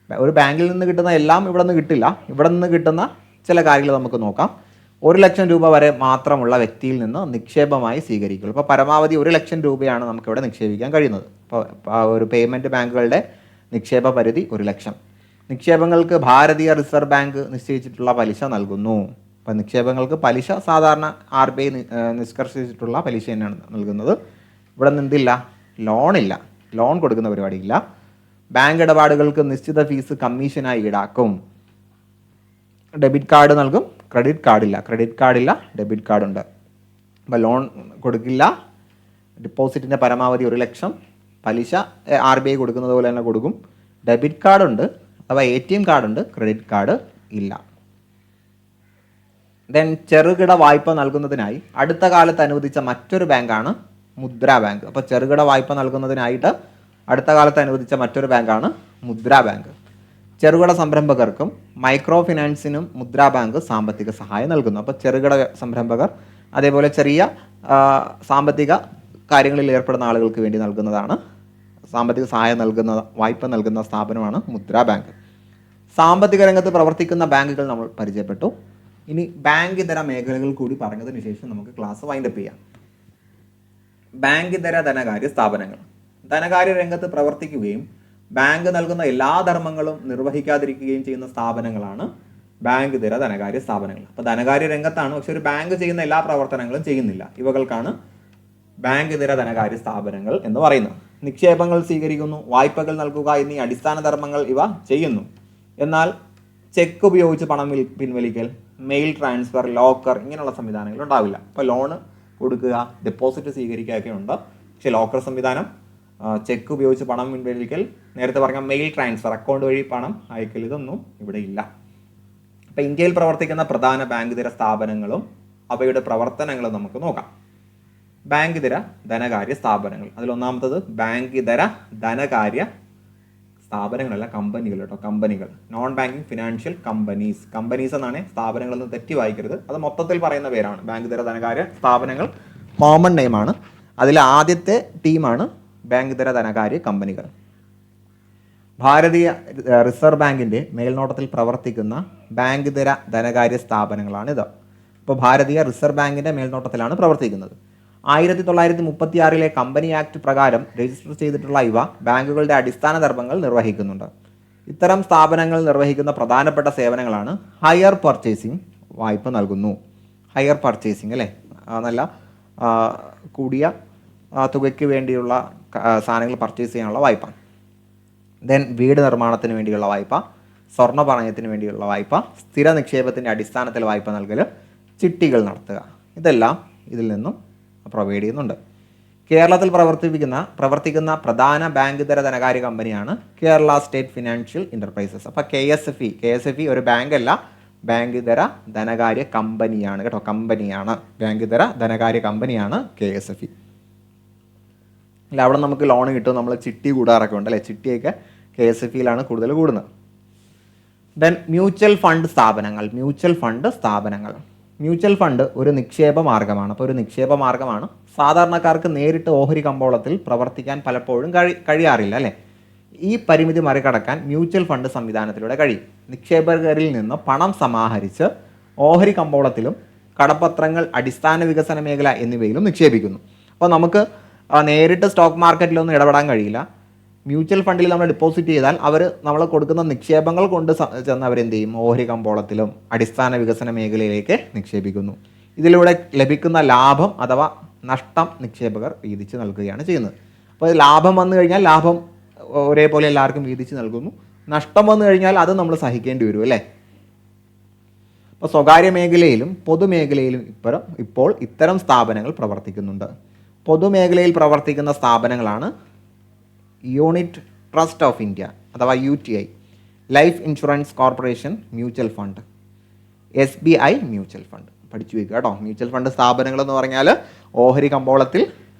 ഒരു ബാങ്കിൽ നിന്ന് കിട്ടുന്ന എല്ലാം ഇവിടെ നിന്ന് കിട്ടില്ല. ഇവിടെ നിന്ന് കിട്ടുന്ന ചില കാര്യങ്ങൾ നമുക്ക് നോക്കാം. 1 ലക്ഷം രൂപ വരെ മാത്രമുള്ള വ്യക്തിയിൽ നിന്ന് നിക്ഷേപമായി സ്വീകരിക്കുള്ളൂ. അപ്പോൾ പരമാവധി 1 ലക്ഷം രൂപയാണ് നമുക്കിവിടെ നിക്ഷേപിക്കാൻ കഴിയുന്നത്. അപ്പോൾ ഒരു പേയ്മെൻറ്റ് ബാങ്കുകളുടെ നിക്ഷേപ പരിധി 1 ലക്ഷം. നിക്ഷേപങ്ങൾക്ക് ഭാരതീയ റിസർവ് ബാങ്ക് നിശ്ചയിച്ചിട്ടുള്ള പലിശ നൽകുന്നു. അപ്പോൾ നിക്ഷേപങ്ങൾക്ക് പലിശ സാധാരണ RBI നിഷ്കർഷിച്ചിട്ടുള്ള പലിശ തന്നെയാണ് നൽകുന്നത്. ഇവിടെ നിന്നില്ല, ലോണില്ല, ലോൺ കൊടുക്കുന്ന പരിപാടിയില്ല. ബാങ്ക് ഇടപാടുകൾക്ക് നിശ്ചിത ഫീസ് കമ്മീഷനായി ഈടാക്കും. ഡെബിറ്റ് കാർഡ് നൽകും, ക്രെഡിറ്റ് കാർഡില്ല, ഡെബിറ്റ് കാർഡുണ്ട്. അപ്പോൾ ലോൺ കൊടുക്കില്ല. ഡിപ്പോസിറ്റിൻ്റെ പരമാവധി 1 ലക്ഷം. പലിശ RBI കൊടുക്കുന്നത് പോലെ തന്നെ കൊടുക്കും. ഡെബിറ്റ് കാർഡുണ്ട് അഥവാ ATM കാർഡുണ്ട്, ക്രെഡിറ്റ് കാർഡ് ഇല്ല. ദെൻ ചെറുകിട വായ്പ നൽകുന്നതിനായി അടുത്ത കാലത്ത് അനുവദിച്ച മറ്റൊരു ബാങ്കാണ് മുദ്ര ബാങ്ക്. അപ്പോൾ ചെറുകിട വായ്പ നൽകുന്നതിനായിട്ട് അടുത്ത കാലത്ത് അനുവദിച്ച മറ്റൊരു ബാങ്കാണ് മുദ്ര ബാങ്ക്. ചെറുകിട സംരംഭകർക്കും മൈക്രോ ഫിനാൻസിനും മുദ്ര ബാങ്ക് സാമ്പത്തിക സഹായം നൽകുന്നു. അപ്പോൾ ചെറുകിട സംരംഭകർ അതേപോലെ ചെറിയ സാമ്പത്തിക കാര്യങ്ങളിൽ ഏർപ്പെടുന്ന ആളുകൾക്ക് വേണ്ടി നൽകുന്നതാണ് സാമ്പത്തിക സഹായം നൽകുന്ന, വായ്പ നൽകുന്ന സ്ഥാപനമാണ് മുദ്ര ബാങ്ക്. സാമ്പത്തിക രംഗത്ത് പ്രവർത്തിക്കുന്ന ബാങ്കുകൾ നമ്മൾ പരിചയപ്പെട്ടു. ഇനി ബാങ്ക് ഇതര മേഖലകൾ കൂടി പറഞ്ഞതിന് ശേഷം നമുക്ക് ക്ലാസ് വൈൻഡപ്പ് ചെയ്യാം. ബാങ്ക് ഇതര ധനകാര്യ സ്ഥാപനങ്ങൾ ധനകാര്യ രംഗത്ത് പ്രവർത്തിക്കുകയും ബാങ്ക് നൽകുന്ന എല്ലാ ധർമ്മങ്ങളും നിർവഹിക്കാതിരിക്കുകയും ചെയ്യുന്ന സ്ഥാപനങ്ങളാണ് ബാങ്ക് ഇതര ധനകാര്യ സ്ഥാപനങ്ങൾ. അപ്പോൾ ധനകാര്യ രംഗത്താണ്, പക്ഷെ ഒരു ബാങ്ക് ചെയ്യുന്ന എല്ലാ പ്രവർത്തനങ്ങളും ചെയ്യുന്നില്ല. ഇവകൾക്കാണ് ബാങ്ക് ഇതര ധനകാര്യ സ്ഥാപനങ്ങൾ എന്ന് പറയുന്നത്. നിക്ഷേപങ്ങൾ സ്വീകരിക്കുന്നു, വായ്പകൾ നൽകുക എന്നീ അടിസ്ഥാന ധർമ്മങ്ങൾ ഇവ ചെയ്യുന്നു. എന്നാൽ ചെക്ക് ഉപയോഗിച്ച് പണം പിൻവലിക്കൽ, മെയിൽ ട്രാൻസ്ഫർ, ലോക്കർ ഇങ്ങനെയുള്ള സംവിധാനങ്ങൾ ഉണ്ടാവില്ല. ഇപ്പോൾ ലോണ് കൊടുക്കുക, ഡെപ്പോസിറ്റ് സ്വീകരിക്കുകയൊക്കെ ഉണ്ട്. പക്ഷേ ലോക്കർ സംവിധാനം, ചെക്ക് ഉപയോഗിച്ച് പണം പിൻവലിക്കൽ, നേരത്തെ പറഞ്ഞ മെയിൽ ട്രാൻസ്ഫർ, അക്കൗണ്ട് വഴി പണം അയക്കൽ, ഇതൊന്നും ഇവിടെ ഇല്ല. അപ്പോൾ ഇന്ത്യയിൽ പ്രവർത്തിക്കുന്ന പ്രധാന ബാങ്ക് ഇതര സ്ഥാപനങ്ങളും അവയുടെ പ്രവർത്തനങ്ങളും നമുക്ക് നോക്കാം. ബാങ്ക് ഇതര ധനകാര്യ സ്ഥാപനങ്ങൾ. അതിലൊന്നാമത്തത് ബാങ്ക് ഇതര ധനകാര്യ സ്ഥാപനങ്ങളല്ല, കമ്പനികൾ കേട്ടോ, കമ്പനികൾ. Non banking financial companies. Companies എന്നാണ്, സ്ഥാപനങ്ങളൊന്നും തെറ്റി വായിക്കരുത്. അത് മൊത്തത്തിൽ പറയുന്ന പേരാണ്. ബാങ്ക് ഇതര ധനകാര്യ സ്ഥാപനങ്ങൾ കോമൺ നെയിമാണ്. അതിൽ ആദ്യത്തെ ടീമാണ് ബാങ്ക് ഇതര ധനകാര്യ കമ്പനികൾ. ഭാരതീയ റിസർവ് ബാങ്കിൻ്റെ മേൽനോട്ടത്തിൽ പ്രവർത്തിക്കുന്ന ബാങ്ക് ഇതര ധനകാര്യ സ്ഥാപനങ്ങളാണിത്. ഇപ്പോൾ ഭാരതീയ റിസർവ് ബാങ്കിൻ്റെ മേൽനോട്ടത്തിലാണ് പ്രവർത്തിക്കുന്നത്. 1936 കമ്പനി ആക്ട് പ്രകാരം രജിസ്റ്റർ ചെയ്തിട്ടുള്ള ഇവ ബാങ്കുകളുടെ അടിസ്ഥാന ധർമ്മങ്ങൾ നിർവഹിക്കുന്നുണ്ട്. ഇത്തരം സ്ഥാപനങ്ങൾ നിർവഹിക്കുന്ന പ്രധാനപ്പെട്ട സേവനങ്ങളാണ് ഹയർ പർച്ചേസിംഗ്, വായ്പ നൽകുന്നു. ഹയർ പർച്ചേസിംഗ് അല്ലേ, നല്ല കൂടിയ തുകയ്ക്ക് വേണ്ടിയുള്ള സാധനങ്ങൾ പർച്ചേസ് ചെയ്യാനുള്ള വായ്പ. ദെൻ വീട് നിർമ്മാണത്തിന് വേണ്ടിയുള്ള വായ്പ, സ്വർണ്ണ പണയത്തിന് വേണ്ടിയുള്ള വായ്പ, സ്ഥിര നിക്ഷേപത്തിൻ്റെ അടിസ്ഥാനത്തിൽ വായ്പ നൽകൽ, ചിട്ടികൾ നടത്തുക, ഇതെല്ലാം ഇതിൽ നിന്നും പ്രൊവൈഡ് ചെയ്യുന്നുണ്ട്. കേരളത്തിൽ പ്രവർത്തിക്കുന്ന പ്രധാന ബാങ്ക് ഇതര ധനകാര്യ കമ്പനിയാണ് കേരള സ്റ്റേറ്റ് ഫിനാൻഷ്യൽ എൻ്റർപ്രൈസസ്. അപ്പോൾ KSFE ഒരു ബാങ്ക് അല്ല, ബാങ്ക് ഇതര ധനകാര്യ കമ്പനിയാണ് കേട്ടോ, കമ്പനിയാണ്. ബാങ്ക് ഇതര ധനകാര്യ കമ്പനിയാണ് KSFE. അല്ല, അവിടെ നമുക്ക് ലോൺ കിട്ടും, നമ്മൾ ചിട്ടി കൂടാറൊക്കെ ഉണ്ട് അല്ലേ, ചിട്ടിയൊക്കെ KSFEയിലാണ് കൂടുതൽ കൂടുന്നത്. ദെൻ മ്യൂച്വൽ ഫണ്ട് സ്ഥാപനങ്ങൾ. മ്യൂച്വൽ ഫണ്ട് ഒരു നിക്ഷേപ മാർഗമാണ്. അപ്പോൾ ഒരു നിക്ഷേപ മാർഗമാണ്. സാധാരണക്കാർക്ക് നേരിട്ട് ഓഹരി കമ്പോളത്തിൽ പ്രവർത്തിക്കാൻ പലപ്പോഴും കഴിയാറില്ല അല്ലേ. ഈ പരിമിതി മറികടക്കാൻ മ്യൂച്വൽ ഫണ്ട് സംവിധാനത്തിലൂടെ കഴിയും. നിക്ഷേപകരിൽ നിന്ന് പണം സമാഹരിച്ച് ഓഹരി കമ്പോളത്തിലും കടപ്പത്രങ്ങൾ, അടിസ്ഥാന വികസന മേഖല എന്നിവയിലും നിക്ഷേപിക്കുന്നു. അപ്പോൾ നമുക്ക് നേരിട്ട് സ്റ്റോക്ക് മാർക്കറ്റിലൊന്നും ഇടപെടാൻ കഴിയില്ല. മ്യൂച്വൽ ഫണ്ടിൽ നമ്മൾ ഡെപ്പോസിറ്റ് ചെയ്താൽ അവർ നമ്മൾ കൊടുക്കുന്ന നിക്ഷേപങ്ങൾ കൊണ്ട് ചെന്ന് അവരെന്ത് ചെയ്യും, ഓഹരി കമ്പോളത്തിലും അടിസ്ഥാന വികസന മേഖലയിലേക്ക് നിക്ഷേപിക്കുന്നു. ഇതിലൂടെ ലഭിക്കുന്ന ലാഭം അഥവാ നഷ്ടം നിക്ഷേപകർ വീതിച്ച് നൽകുകയാണ് ചെയ്യുന്നത്. അപ്പോൾ ലാഭം വന്നു കഴിഞ്ഞാൽ ലാഭം ഒരേപോലെ എല്ലാവർക്കും വീതിച്ച് നൽകുന്നു. നഷ്ടം വന്നു കഴിഞ്ഞാൽ അത് നമ്മൾ സഹിക്കേണ്ടി വരും അല്ലേ. അപ്പോൾ സ്വകാര്യ മേഖലയിലും പൊതുമേഖലയിലും ഇപ്പോൾ ഇത്തരം സ്ഥാപനങ്ങൾ പ്രവർത്തിക്കുന്നുണ്ട്. പൊതുമേഖലയിൽ പ്രവർത്തിക്കുന്ന സ്ഥാപനങ്ങളാണ് യൂണിറ്റ് ട്രസ്റ്റ് ഓഫ് ഇന്ത്യ അഥവാ UTI, life insurance corporation mutual fund, SBI mutual fund. പഠിച്ചു വയ്ക്കുക കേട്ടോ. മ്യൂച്വൽ ഫണ്ട് സ്ഥാപനങ്ങൾ എന്ന് പറഞ്ഞാൽ ഓഹരി കമ്പോളത്തിൽ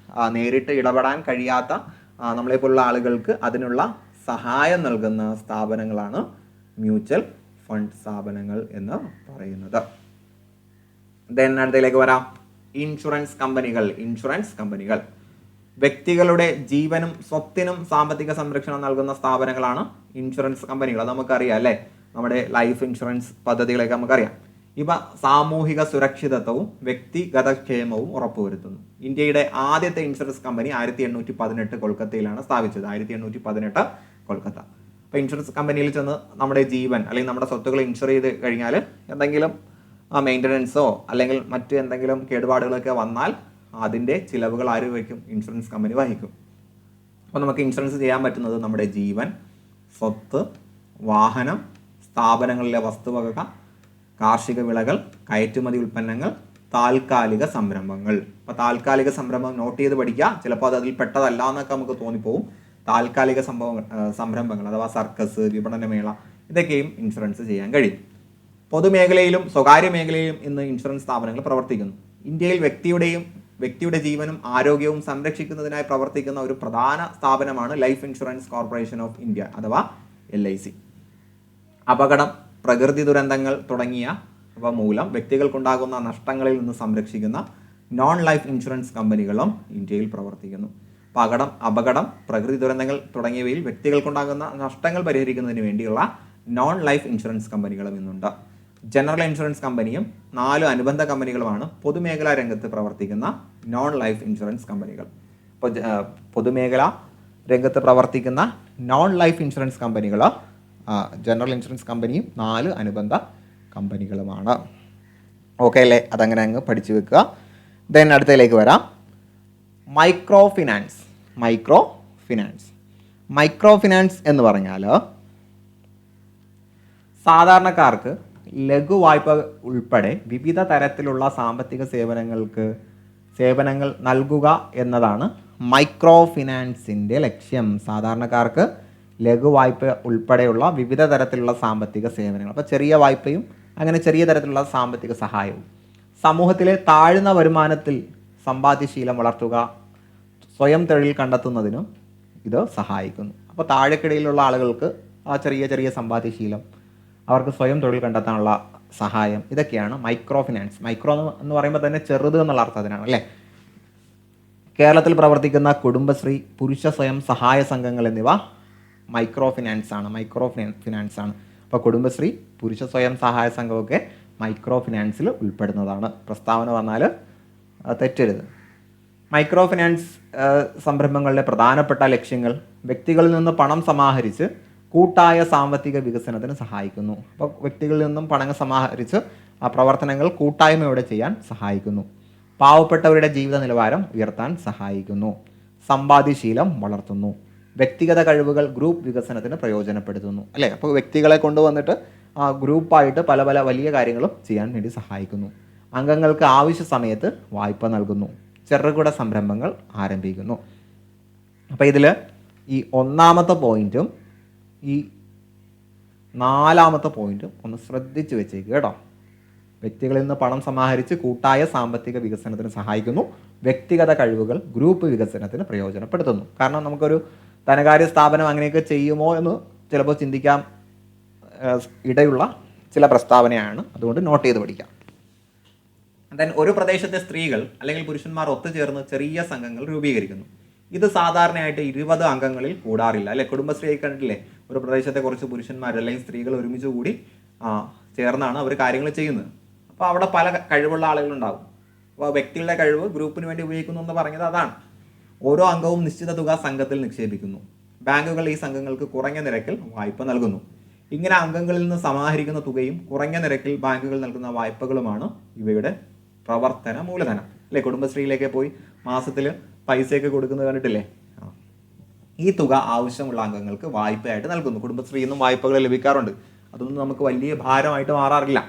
നേരിട്ട് ഇടപെടാൻ കഴിയാത്ത നമ്മളെപ്പോലുള്ള ആളുകൾക്ക് അതിനുള്ള സഹായം നൽകുന്ന സ്ഥാപനങ്ങളാണ് മ്യൂച്വൽ ഫണ്ട് സ്ഥാപനങ്ങൾ എന്ന് പറയുന്നത്. ദെൻ അടുത്തതിലേക്ക് വരാം. ഇൻഷുറൻസ് കമ്പനികൾ വ്യക്തികളുടെ ജീവനും സ്വത്തിനും സാമ്പത്തിക സംരക്ഷണം നൽകുന്ന സ്ഥാപനങ്ങളാണ് ഇൻഷുറൻസ് കമ്പനികൾ. അത് നമുക്കറിയാം അല്ലേ, നമ്മുടെ ലൈഫ് ഇൻഷുറൻസ് പദ്ധതികളൊക്കെ നമുക്കറിയാം. ഇവ സാമൂഹിക സുരക്ഷിതത്വവും വ്യക്തിഗത ക്ഷേമവും ഉറപ്പുവരുത്തുന്നു. ഇന്ത്യയുടെ ആദ്യത്തെ ഇൻഷുറൻസ് കമ്പനി 1818 കൊൽക്കത്തയിലാണ് സ്ഥാപിച്ചത്. 1818 കൊൽക്കത്ത. അപ്പോൾ ഇൻഷുറൻസ് കമ്പനിയിൽ ചെന്ന് നമ്മുടെ ജീവൻ അല്ലെങ്കിൽ നമ്മുടെ സ്വത്തുക്കൾ ഇൻഷുർ ചെയ്ത് കഴിഞ്ഞാൽ എന്തെങ്കിലും മെയിൻ്റനൻസോ അല്ലെങ്കിൽ മറ്റ് എന്തെങ്കിലും കേടുപാടുകളൊക്കെ വന്നാൽ അതിൻ്റെ ചിലവുകൾ ആര് വഹിക്കും? ഇൻഷുറൻസ് കമ്പനി വഹിക്കും. അപ്പോൾ നമുക്ക് ഇൻഷുറൻസ് ചെയ്യാൻ പറ്റുന്നത് നമ്മുടെ ജീവൻ, സ്വത്ത്, വാഹനം, സ്ഥാപനങ്ങളിലെ വസ്തുവക, കാർഷിക വിളകൾ, കയറ്റുമതി ഉൽപ്പന്നങ്ങൾ, താൽക്കാലിക സംരംഭങ്ങൾ. അപ്പോൾ താൽക്കാലിക സംരംഭം നോട്ട് ചെയ്ത് പഠിക്കുക. ചിലപ്പോൾ അത് അതിൽ പെട്ടതല്ല എന്നൊക്കെ നമുക്ക് തോന്നിപ്പോവും. താൽക്കാലിക സംരംഭങ്ങൾ അഥവാ സർക്കസ്, വിപണനമേള, ഇതൊക്കെയും ഇൻഷുറൻസ് ചെയ്യാൻ കഴിയും. പൊതുമേഖലയിലും സ്വകാര്യ മേഖലയിലും ഇന്ന് ഇൻഷുറൻസ് സ്ഥാപനങ്ങൾ പ്രവർത്തിക്കുന്നു. ഇന്ത്യയിൽ വ്യക്തിയുടെ ജീവനും ആരോഗ്യവും സംരക്ഷിക്കുന്നതിനായി പ്രവർത്തിക്കുന്ന ഒരു പ്രധാന സ്ഥാപനമാണ് life insurance corporation of India അഥവാ LIC. അപകടം, പ്രകൃതി ദുരന്തങ്ങൾ തുടങ്ങിയവ മൂലം വ്യക്തികൾക്കുണ്ടാകുന്ന നഷ്ടങ്ങളിൽ നിന്ന് സംരക്ഷിക്കുന്ന നോൺ ലൈഫ് ഇൻഷുറൻസ് കമ്പനികളും ഇന്ത്യയിൽ പ്രവർത്തിക്കുന്നു. അപകടം, പ്രകൃതി ദുരന്തങ്ങൾ തുടങ്ങിയവയിൽ വ്യക്തികൾക്കുണ്ടാകുന്ന നഷ്ടങ്ങൾ പരിഹരിക്കുന്നതിന് വേണ്ടിയുള്ള നോൺ ലൈഫ് ഇൻഷുറൻസ് കമ്പനികളും ഇന്നുണ്ട്. ജനറൽ ഇൻഷുറൻസ് കമ്പനിയും 4 അനുബന്ധ കമ്പനികളുമാണ് പൊതുമേഖലാ രംഗത്ത് പ്രവർത്തിക്കുന്ന നോൺ ലൈഫ് ഇൻഷുറൻസ് കമ്പനികൾ. ഇപ്പോൾ പൊതുമേഖലാ രംഗത്ത് പ്രവർത്തിക്കുന്ന നോൺ ലൈഫ് ഇൻഷുറൻസ് കമ്പനികൾ ജനറൽ ഇൻഷുറൻസ് കമ്പനിയും 4 അനുബന്ധ കമ്പനികളുമാണ്. ഓക്കെ അല്ലേ, അതങ്ങനെ അങ്ങ് പഠിച്ചു വെക്കുക. ദെൻ അടുത്തതിലേക്ക് വരാം. മൈക്രോ ഫിനാൻസ് എന്ന് പറഞ്ഞാൽ സാധാരണക്കാർക്ക് ലഘു വായ്പ ഉൾപ്പെടെ വിവിധ തരത്തിലുള്ള സാമ്പത്തിക സേവനങ്ങൾ നൽകുക എന്നതാണ് മൈക്രോ ഫിനാൻസിൻ്റെ ലക്ഷ്യം. സാധാരണക്കാർക്ക് ലഘു വായ്പ ഉൾപ്പെടെയുള്ള വിവിധ തരത്തിലുള്ള സാമ്പത്തിക സേവനങ്ങൾ, അപ്പോൾ ചെറിയ വായ്പയും അങ്ങനെ ചെറിയ തരത്തിലുള്ള സാമ്പത്തിക സഹായവും സമൂഹത്തിലെ താഴ്ന്ന വരുമാനത്തിൽ സമ്പാദ്യശീലം വളർത്തുക, സ്വയം തൊഴിൽ കണ്ടെത്തുന്നതിനും ഇത് സഹായിക്കുന്നു. അപ്പോൾ താഴെക്കിടയിലുള്ള ആളുകൾക്ക് ആ ചെറിയ ചെറിയ സമ്പാദ്യശീലം, അവർക്ക് സ്വയം തൊഴിൽ കണ്ടെത്താനുള്ള സഹായം, ഇതൊക്കെയാണ് മൈക്രോ ഫിനാൻസ്. മൈക്രോ എന്ന് പറയുമ്പോൾ തന്നെ ചെറുത് എന്നുള്ള അർത്ഥത്തിനാണ് അല്ലേ. കേരളത്തിൽ പ്രവർത്തിക്കുന്ന കുടുംബശ്രീ, പുരുഷ സ്വയം സഹായ സംഘങ്ങൾ എന്നിവ മൈക്രോ ഫിനാൻസ് ആണ്. അപ്പോൾ കുടുംബശ്രീ, പുരുഷ സ്വയം സഹായ സംഘമൊക്കെ മൈക്രോ ഫിനാൻസിൽ ഉൾപ്പെടുന്നതാണ്. പ്രസ്താവന വന്നാൽ തെറ്റരുത്. മൈക്രോ ഫിനാൻസ് സംരംഭങ്ങളുടെ പ്രധാനപ്പെട്ട ലക്ഷ്യങ്ങൾ: വ്യക്തികളിൽ നിന്ന് പണം സമാഹരിച്ച് കൂട്ടായ സാമ്പത്തിക വികസനത്തിന് സഹായിക്കുന്നു. അപ്പോൾ വ്യക്തികളിൽ നിന്നും പണം സമാഹരിച്ച് ആ പ്രവർത്തനങ്ങൾ കൂട്ടായ്മയോടെ ചെയ്യാൻ സഹായിക്കുന്നു. പാവപ്പെട്ടവരുടെ ജീവിത നിലവാരം ഉയർത്താൻ സഹായിക്കുന്നു. സമ്പാദ്യശീലം വളർത്തുന്നു. വ്യക്തിഗത കഴിവുകൾ ഗ്രൂപ്പ് വികസനത്തിന് പ്രയോജനപ്പെടുത്തുന്നു അല്ലേ. അപ്പോൾ വ്യക്തികളെ കൊണ്ടുവന്നിട്ട് ഗ്രൂപ്പായിട്ട് പല പല വലിയ കാര്യങ്ങളും ചെയ്യാൻ വേണ്ടി സഹായിക്കുന്നു. അംഗങ്ങൾക്ക് ആവശ്യ സമയത്ത് വായ്പ നൽകുന്നു. ചെറുകിട സംരംഭങ്ങൾ ആരംഭിക്കുന്നു. അപ്പോൾ ഇതിൽ ഈ ഒന്നാമത്തെ പോയിന്റും ഈ നാലാമത്തെ പോയിന്റും ഒന്ന് ശ്രദ്ധിച്ച് വെച്ചേക്കുക കേട്ടോ. വ്യക്തികളിൽ നിന്ന് പണം സമാഹരിച്ച് കൂട്ടായ സാമ്പത്തിക വികസനത്തിന് സഹായിക്കുന്നു. വ്യക്തിഗത കഴിവുകൾ ഗ്രൂപ്പ് വികസനത്തിന് പ്രയോജനപ്പെടുത്തുന്നു. കാരണം നമുക്കൊരു ധനകാര്യ സ്ഥാപനം അങ്ങനെയൊക്കെ ചെയ്യുമോ എന്ന് ചിലപ്പോൾ ചിന്തിക്കാൻ ഇടയുള്ള ചില പ്രസ്താവനയാണ്. അതുകൊണ്ട് നോട്ട് ചെയ്ത് പഠിക്കാം. ദെൻ ഒരു പ്രദേശത്തെ സ്ത്രീകൾ അല്ലെങ്കിൽ പുരുഷന്മാർ ഒത്തുചേർന്ന് ചെറിയ സംഘങ്ങൾ രൂപീകരിക്കുന്നു. ഇത് സാധാരണയായിട്ട് 20 അംഗങ്ങളിൽ കൂടാറില്ല അല്ലെ. കുടുംബശ്രീ കണ്ടില്ലേ, ഒരു പ്രദേശത്തെ കുറച്ച് പുരുഷന്മാർ അല്ലെങ്കിൽ സ്ത്രീകൾ ഒരുമിച്ച് കൂടി ചേർന്നാണ് അവർ കാര്യങ്ങൾ ചെയ്യുന്നത്. അപ്പോൾ അവിടെ പല കഴിവുള്ള ആളുകളുണ്ടാകും. അപ്പോൾ വ്യക്തികളുടെ കഴിവ് ഗ്രൂപ്പിന് വേണ്ടി ഉപയോഗിക്കുന്നു എന്ന് പറഞ്ഞത് അതാണ്. ഓരോ അംഗവും നിശ്ചിത തുക സംഘത്തിൽ നിക്ഷേപിക്കുന്നു. ബാങ്കുകൾ ഈ സംഘങ്ങൾക്ക് കുറഞ്ഞ നിരക്കിൽ വായ്പ നൽകുന്നു. ഇങ്ങനെ അംഗങ്ങളിൽ നിന്ന് സമാഹരിക്കുന്ന തുകയും കുറഞ്ഞ നിരക്കിൽ ബാങ്കുകൾ നൽകുന്ന വായ്പകളുമാണ് ഇവയുടെ പ്രവർത്തന മൂലധനം അല്ലെ. കുടുംബശ്രീയിലേക്ക് പോയി മാസത്തിൽ പൈസയൊക്കെ കൊടുക്കുന്നത് കണ്ടിട്ടില്ലേ. ഈ തുക ആവശ്യമുള്ള അംഗങ്ങൾക്ക് വായ്പയായിട്ട് നൽകുന്നു. കുടുംബശ്രീയിൽ നിന്നും വായ്പകൾ ലഭിക്കാറുണ്ട്. അതൊന്നും നമുക്ക് വലിയ ഭാരമായിട്ട് മാറാറില്ല.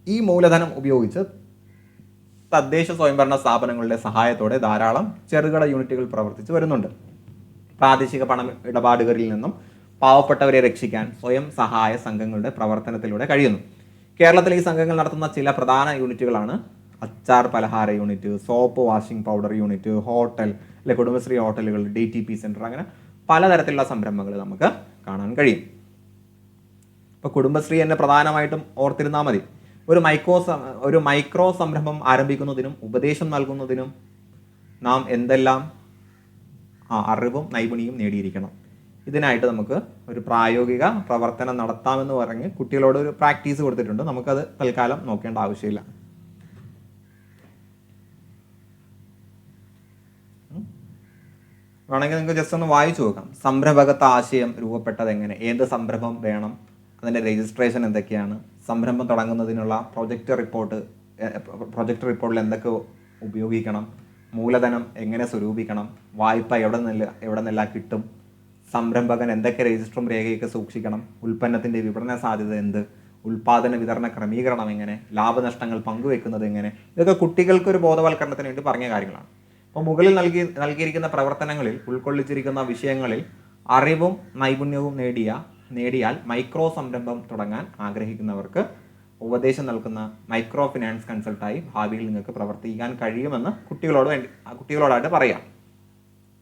ഈ മൂലധനം ഉപയോഗിച്ച് തദ്ദേശ സ്വയംഭരണ സ്ഥാപനങ്ങളുടെ സഹായത്തോടെ ധാരാളം ചെറുകിട യൂണിറ്റുകൾ പ്രവർത്തിച്ചു വരുന്നുണ്ട്. പ്രാദേശിക പണ ഇടപാടുകളിൽ നിന്നും പാവപ്പെട്ടവരെ രക്ഷിക്കാൻ സ്വയം സഹായ സംഘങ്ങളുടെ പ്രവർത്തനത്തിലൂടെ കഴിയുന്നു. കേരളത്തിൽ ഈ സംഘങ്ങൾ നടത്തുന്ന ചില പ്രധാന യൂണിറ്റുകളാണ് അച്ചാർ പലഹാര unit, soap washing powder unit, hotel അല്ലെ കുടുംബശ്രീ ഹോട്ടലുകൾ, DTP സെൻറ്റർ, അങ്ങനെ പലതരത്തിലുള്ള സംരംഭങ്ങൾ നമുക്ക് കാണാൻ കഴിയും. ഇപ്പോൾ കുടുംബശ്രീ എന്നെ പ്രധാനമായിട്ടും ഓർത്തിരുന്നാൽ മതി. ഒരു മൈക്രോ സംരംഭം ആരംഭിക്കുന്നതിനും ഉപദേശം നൽകുന്നതിനും നാം എന്തെല്ലാം അറിവും നൈപുണ്യവും നേടിയിരിക്കണം. ഇതിനായിട്ട് നമുക്ക് ഒരു പ്രായോഗിക പ്രവർത്തനം നടത്താമെന്ന് പറഞ്ഞ് കുട്ടികളോട് ഒരു പ്രാക്ടീസ് കൊടുത്തിട്ടുണ്ട്. നമുക്കത് തൽക്കാലം നോക്കേണ്ട ആവശ്യമില്ല. വേണമെങ്കിൽ നിങ്ങൾക്ക് ജസ്റ്റ് ഒന്ന് വായിച്ചു നോക്കാം. സംരംഭകത്വ ആശയം രൂപപ്പെട്ടത് എങ്ങനെ, ഏത് സംരംഭം വേണം, അതിൻ്റെ രജിസ്ട്രേഷൻ എന്തൊക്കെയാണ്, സംരംഭം തുടങ്ങുന്നതിനുള്ള പ്രൊജക്റ്റ് റിപ്പോർട്ടിൽ എന്തൊക്കെ ഉപയോഗിക്കണം, മൂലധനം എങ്ങനെ സ്വരൂപിക്കണം, വായ്പ എവിടെ നിന്നെല്ലാം കിട്ടും, സംരംഭകൻ എന്തൊക്കെ രജിസ്റ്ററും രേഖയൊക്കെ സൂക്ഷിക്കണം, ഉൽപ്പന്നത്തിൻ്റെ വിപണന സാധ്യത എന്ത്, ഉൽപ്പാദന വിതരണ ക്രമീകരണം എങ്ങനെ, ലാഭനഷ്ടങ്ങൾ പങ്കുവെക്കുന്നത് എങ്ങനെ, ഇതൊക്കെ കുട്ടികൾക്കൊരു ബോധവൽക്കരണത്തിന് വേണ്ടി പറഞ്ഞ കാര്യങ്ങളാണ്. അപ്പോൾ മുകളിൽ നൽകിയിരിക്കുന്ന പ്രവർത്തനങ്ങളിൽ ഉൾക്കൊള്ളിച്ചിരിക്കുന്ന വിഷയങ്ങളിൽ അറിവും നൈപുണ്യവും നേടിയാൽ മൈക്രോ സംരംഭം തുടങ്ങാൻ ആഗ്രഹിക്കുന്നവർക്ക് ഉപദേശം നൽകുന്ന മൈക്രോ ഫിനാൻസ് കൺസൾട്ടായി ഭാവിയിൽ നിങ്ങൾക്ക് പ്രവർത്തിക്കാൻ കഴിയുമെന്ന് കുട്ടികളോടായിട്ട് പറയാം.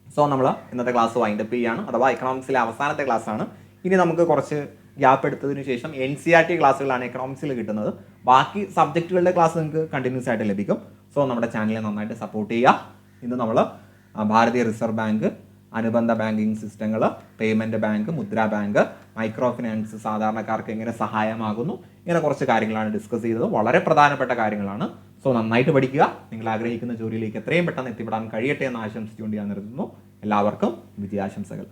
സോ നമ്മൾ ഇന്നത്തെ ക്ലാസ് വൈൻഡപ്പ് ചെയ്യുകയാണ്. അഥവാ എക്കണോമിക്സിലെ അവസാനത്തെ ക്ലാസ്സാണ്. ഇനി നമുക്ക് കുറച്ച് ഗ്യാപ്പ് എടുത്തതിന് ശേഷം NCERT ക്ലാസ്സുകളാണ് എക്കണോമിക്സിൽ കിട്ടുന്നത്. ബാക്കി സബ്ജക്റ്റുകളുടെ ക്ലാസ് നിങ്ങൾക്ക് കണ്ടിന്യൂസ് ആയിട്ട് ലഭിക്കും. സോ നമ്മുടെ ചാനലിനെ നന്നായിട്ട് സപ്പോർട്ട് ചെയ്യുക. ഇന്ന് നമ്മൾ ഭാരതീയ റിസർവ് ബാങ്ക്, അനുബന്ധ ബാങ്കിങ് സിസ്റ്റങ്ങൾ, payment bank, Mudra bank, micro finance സാധാരണക്കാർക്ക് എങ്ങനെ സഹായമാകുന്നു, ഇങ്ങനെ കുറച്ച് കാര്യങ്ങളാണ് ഡിസ്കസ് ചെയ്തത്. വളരെ പ്രധാനപ്പെട്ട കാര്യങ്ങളാണ്. സോ നന്നായിട്ട് പഠിക്കുക. നിങ്ങൾ ആഗ്രഹിക്കുന്ന ജോലിയിലേക്ക് എത്രയും പെട്ടെന്ന് എത്തിപ്പെടാൻ കഴിയട്ടെ എന്ന് ആശംസിച്ചുകൊണ്ട് ഞാൻ നിർത്തുന്നു. എല്ലാവർക്കും വിജയാശംസകൾ.